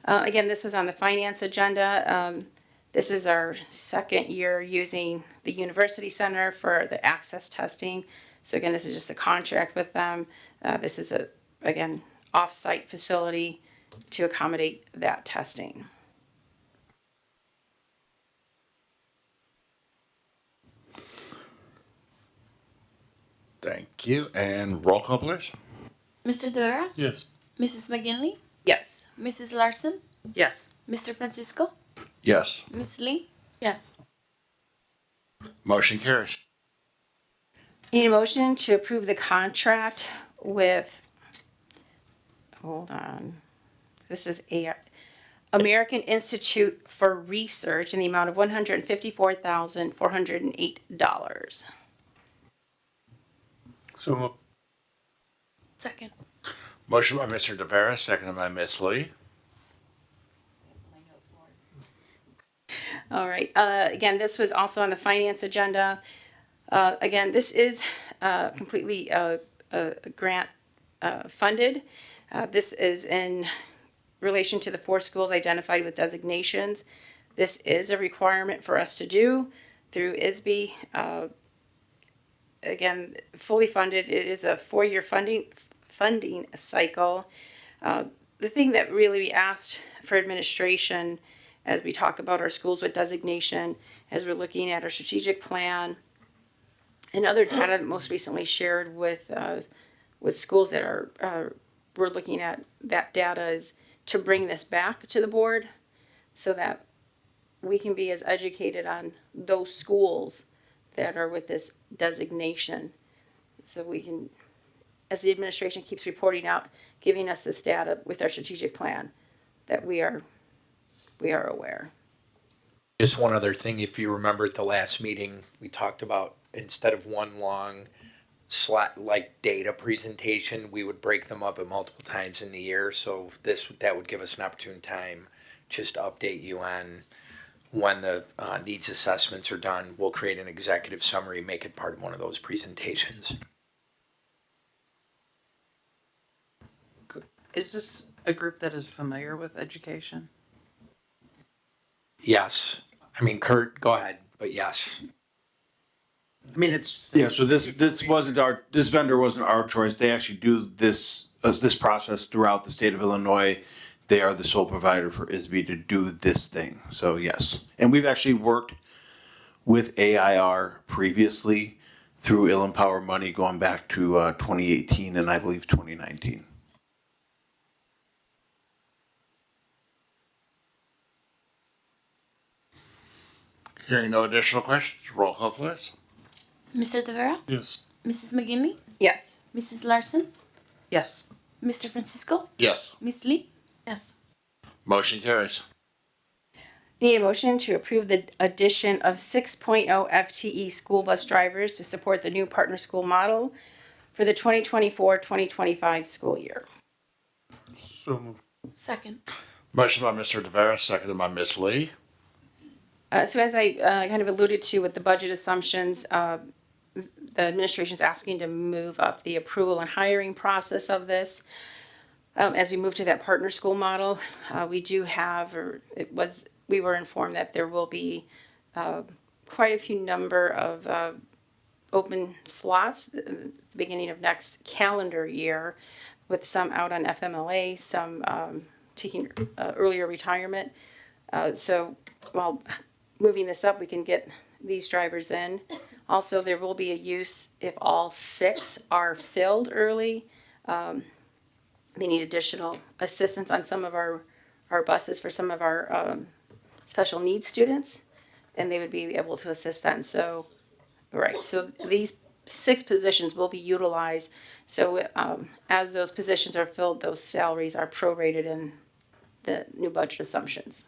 Again, this was on the finance agenda. This is our second year using the University Center for the access testing. So again, this is just a contract with them. This is again, off-site facility to accommodate that testing. Thank you. And roll call, please. Mr. Tavera, Yes. Mrs. McGinley, Yes. Mrs. Larson, Yes. Mr. Francisco, Yes. Miss Lee, Yes. Motion carries. Need a motion to approve the contract with, hold on, this is American Institute for Research in the amount of $154,408. So moved. Second. Motion by Mr. Tavera, seconded by Ms. Lee. All right, again, this was also on the finance agenda. Again, this is completely grant funded. This is in relation to the 4 schools identified with designations. This is a requirement for us to do through ISB. Again, fully funded, it is a 4-year funding cycle. The thing that really we asked for administration as we talk about our schools with designation, as we're looking at our strategic plan and other data most recently shared with schools that are we're looking at that data, is to bring this back to the board so that we can be as educated on those schools that are with this designation. So we can, as the administration keeps reporting out, giving us this data with our strategic plan, that we are aware. Just one other thing, if you remember at the last meeting, we talked about instead of one long like data presentation, we would break them up at multiple times in the year. So that would give us an opportune time just to update you on when the needs assessments are done. We'll create an executive summary, make it part of one of those presentations. Is this a group that is familiar with education? Yes. I mean, Kurt, go ahead, but yes. I mean, it's. Yeah, so this vendor wasn't our choice. They actually do this process throughout the state of Illinois. They are the sole provider for ISB to do this thing. So yes, and we've actually worked with AIR previously through Ill Empower money going back to 2018 and I believe 2019. Hearing no additional questions, roll call please. Mr. Tavera, Yes. Mrs. McGinley, Yes. Mrs. Larson, Yes. Mr. Francisco, Yes. Miss Lee, Yes. Motion carries. Need a motion to approve the addition of 6.0 FTE school bus drivers to support the new partner school model for the 2024-2025 school year. So moved. Second. Motion by Mr. Tavera, seconded by Ms. Lee. So as I kind of alluded to with the budget assumptions, the administration is asking to move up the approval and hiring process of this. As we move to that partner school model, we do have, we were informed that there will be quite a few number of open slots at the beginning of next calendar year, with some out on FMLA, some taking earlier retirement. So while moving this up, we can get these drivers in. Also, there will be a use if all 6 are filled early. They need additional assistance on some of our buses for some of our special needs students, and they would be able to assist then. So, right, so these 6 positions will be utilized. So as those positions are filled, those salaries are prorated in the new budget assumptions.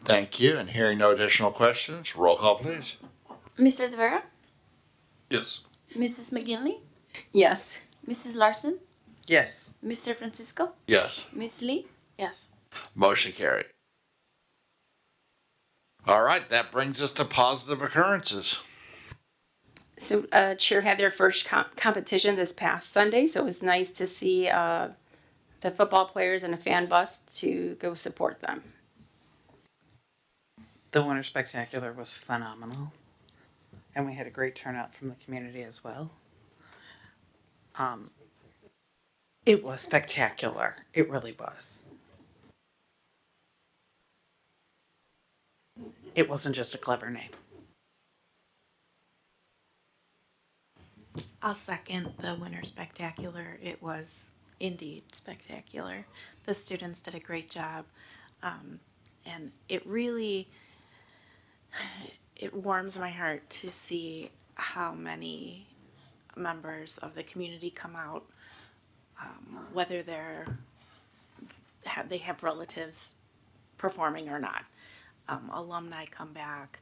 Thank you, and hearing no additional questions, roll call please. Mr. Tavera, Yes. Mrs. McGinley, Yes. Mrs. Larson, Yes. Mr. Francisco, Yes. Miss Lee, Yes. Motion carried. All right, that brings us to positive occurrences. So Cheer had their first competition this past Sunday, so it was nice to see the football players and a fan bus to go support them. The Winter Spectacular was phenomenal. And we had a great turnout from the community as well. It was spectacular. It really was. It wasn't just a clever name. I'll second the Winter Spectacular. It was indeed spectacular. The students did a great job. And it warms my heart to see how many members of the community come out, whether they have relatives performing or not. Alumni come back,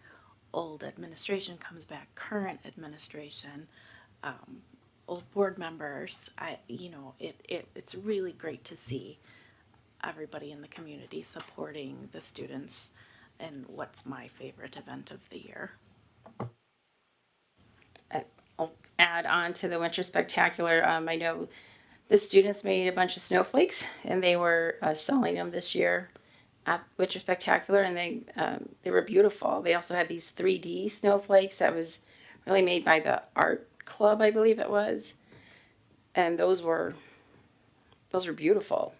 old administration comes back, current administration, old board members. It's really great to see everybody in the community supporting the students in what's my favorite event of the year. I'll add on to the Winter Spectacular. I know the students made a bunch of snowflakes, and they were selling them this year at Winter Spectacular, and they were beautiful. They also had these 3D snowflakes that was really made by the art club, I believe it was, and those were beautiful.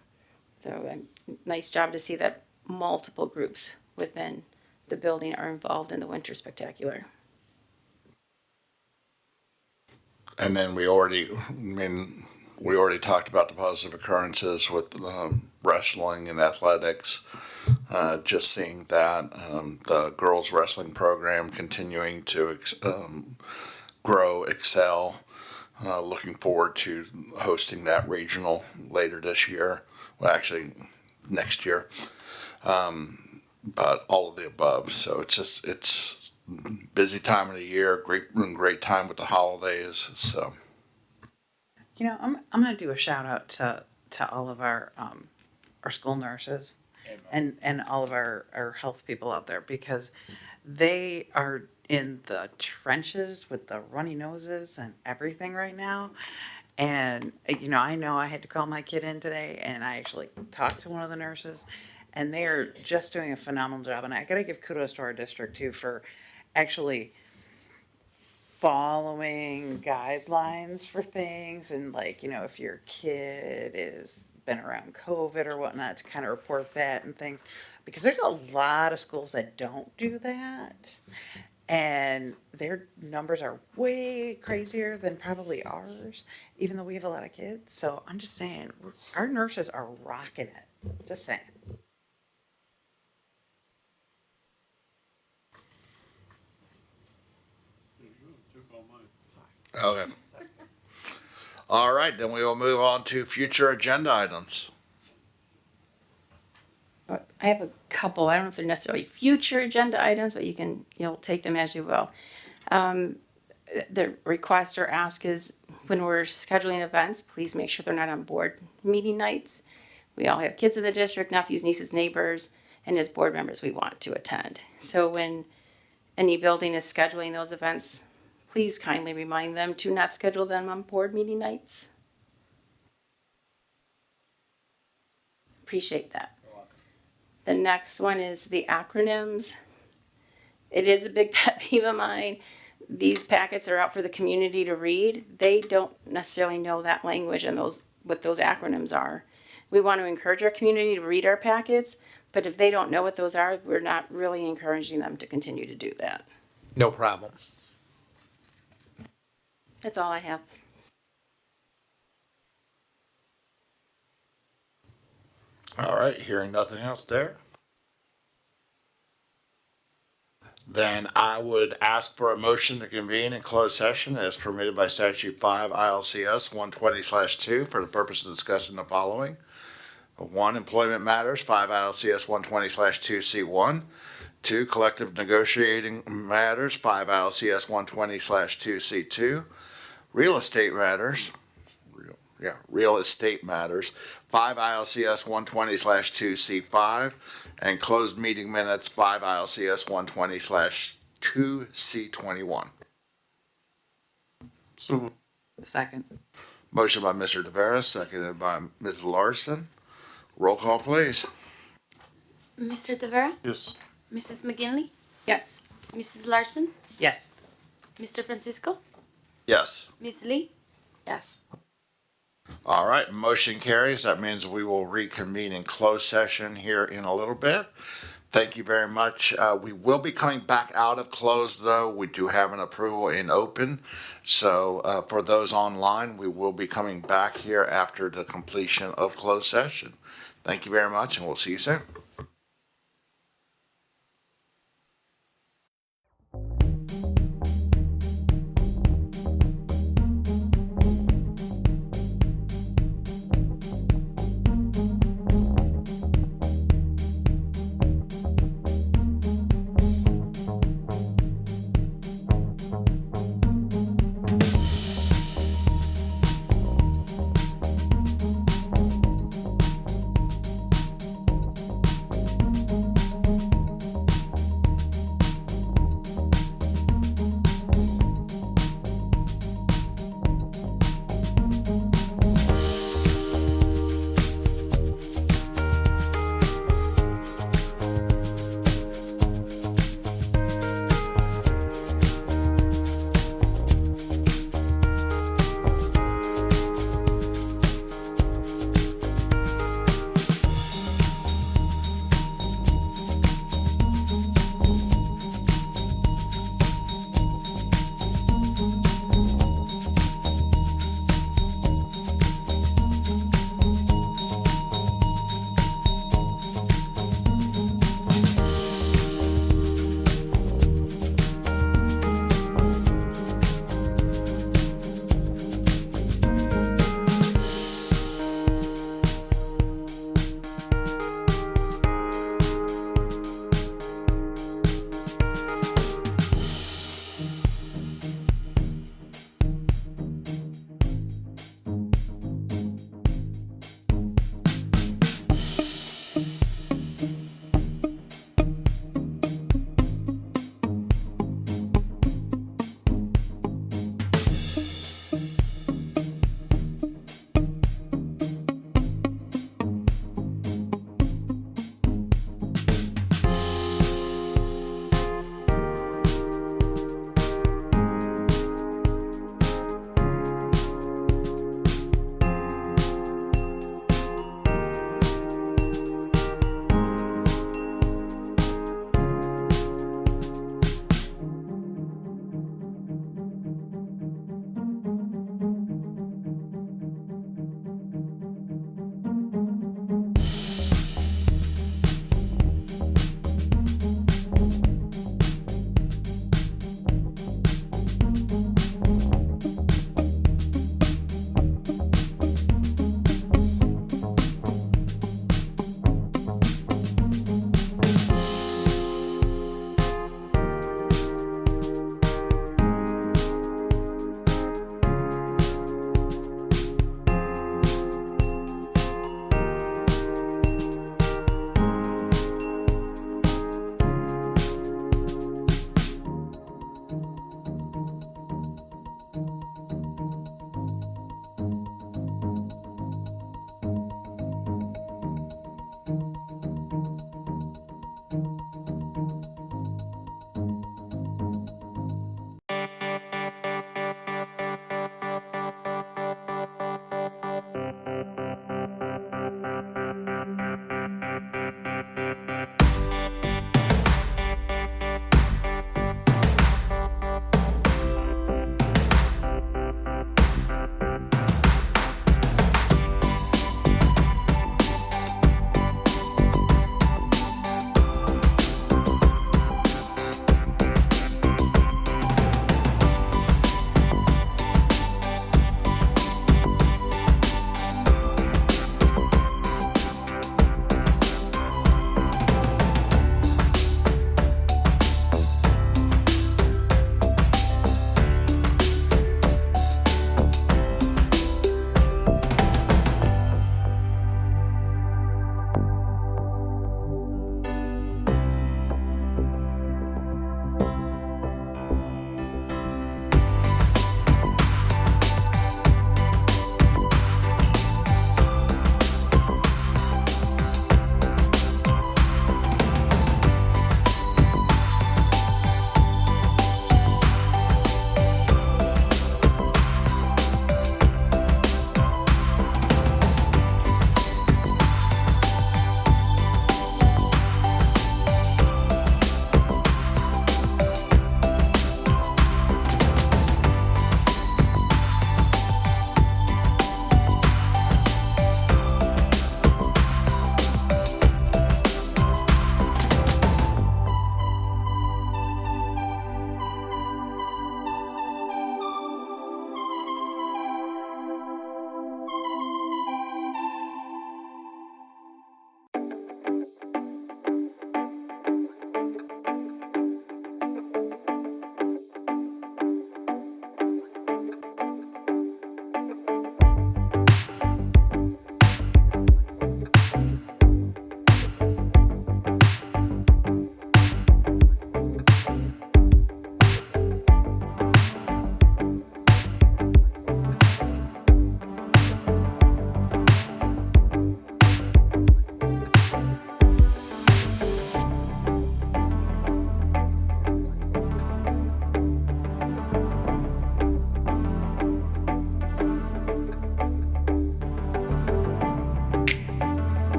So nice job to see that multiple groups within the building are involved in the Winter Spectacular. And then we already talked about the positive occurrences with wrestling and athletics. Just seeing that the girls wrestling program continuing to grow, excel. Looking forward to hosting that regional later this year. Well, actually, next year. But all of the above. So it's busy time of the year. Great time with the holidays. So. I'm gonna do a shout out to all of our school nurses and all of our health people out there, because they are in the trenches with the runny noses and everything right now. And I know I had to call my kid in today, and I actually talked to one of the nurses, and they are just doing a phenomenal job. And I gotta give kudos to our district too for actually following guidelines for things, and if your kid is been around COVID or whatnot, to kind of report that and things, because there's a lot of schools that don't do that, and their numbers are way crazier than probably ours, even though we have a lot of kids. So I'm just saying, our nurses are rocking it. Just saying. Okay. All right, then we will move on to future agenda items. I have a couple. I don't know if they're necessarily future agenda items, but you'll take them as you will. The request or ask is, when we're scheduling events, please make sure they're not on board meeting nights. We all have kids in the district, nephews, nieces, neighbors, and as board members, we want to attend. So when any building is scheduling those events, please kindly remind them to not schedule them on board meeting nights. Appreciate that. The next one is the acronyms. It is a big pet peeve of mine. These packets are out for the community to read. They don't necessarily know that language and what those acronyms are. We want to encourage our community to read our packets, but if they don't know what those are, we're not really encouraging them to continue to do that. No problem. That's all I have. All right, hearing nothing else there. Then I would ask for a motion to convene in closed session as permitted by statute 5 ILCS 120/2 for the purpose of discussing the following. 1, employment matters, 5 ILCS 120/2C1. 2, collective negotiating matters, 5 ILCS 120/2C2. Real estate matters, 5 ILCS 120/2C5, and closed meeting minutes, 5 ILCS 120/2C21. So, Second. Motion by Mr. Tavares, seconded by Ms. Larson. Roll call, please. Mr. Tavera? yes. Mrs. McGinley? Yes. Mrs. Larson? Yes. Mr. Francisco? Yes. Ms. Lee? Yes. All right, motion carries. That means we will reconvene in closed session here in a little bit. Thank you very much. We will be coming back out of closed, though. We do have an approval in open. So for those online, we will be coming back here after the completion of closed session. Thank you very much, and we'll see you soon.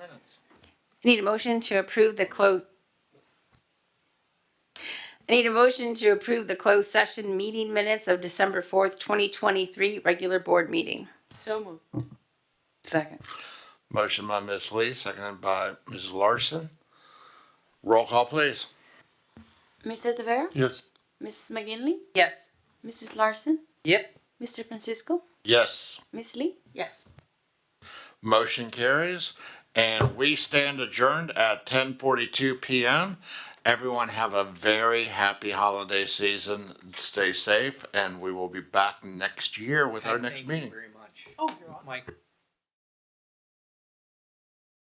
minutes. I need a motion to approve the close. I need a motion to approve the closed session meeting minutes of December 4th, 2023, regular board meeting. So moved. Second. Motion by Ms. Lee, seconded by Ms. Larson. Roll call, please. Mr. Tavera? Yes. Mrs. McGinley? Yes. Mrs. Larson? Yep. Mr. Francisco? Yes. Miss Lee? Yes. Motion carries, and we stand adjourned at 10:42 p.m. Everyone have a very happy holiday season. Stay safe, and we will be back next year with our next Thank meeting. you very much. Oh, you're welcome. Mike,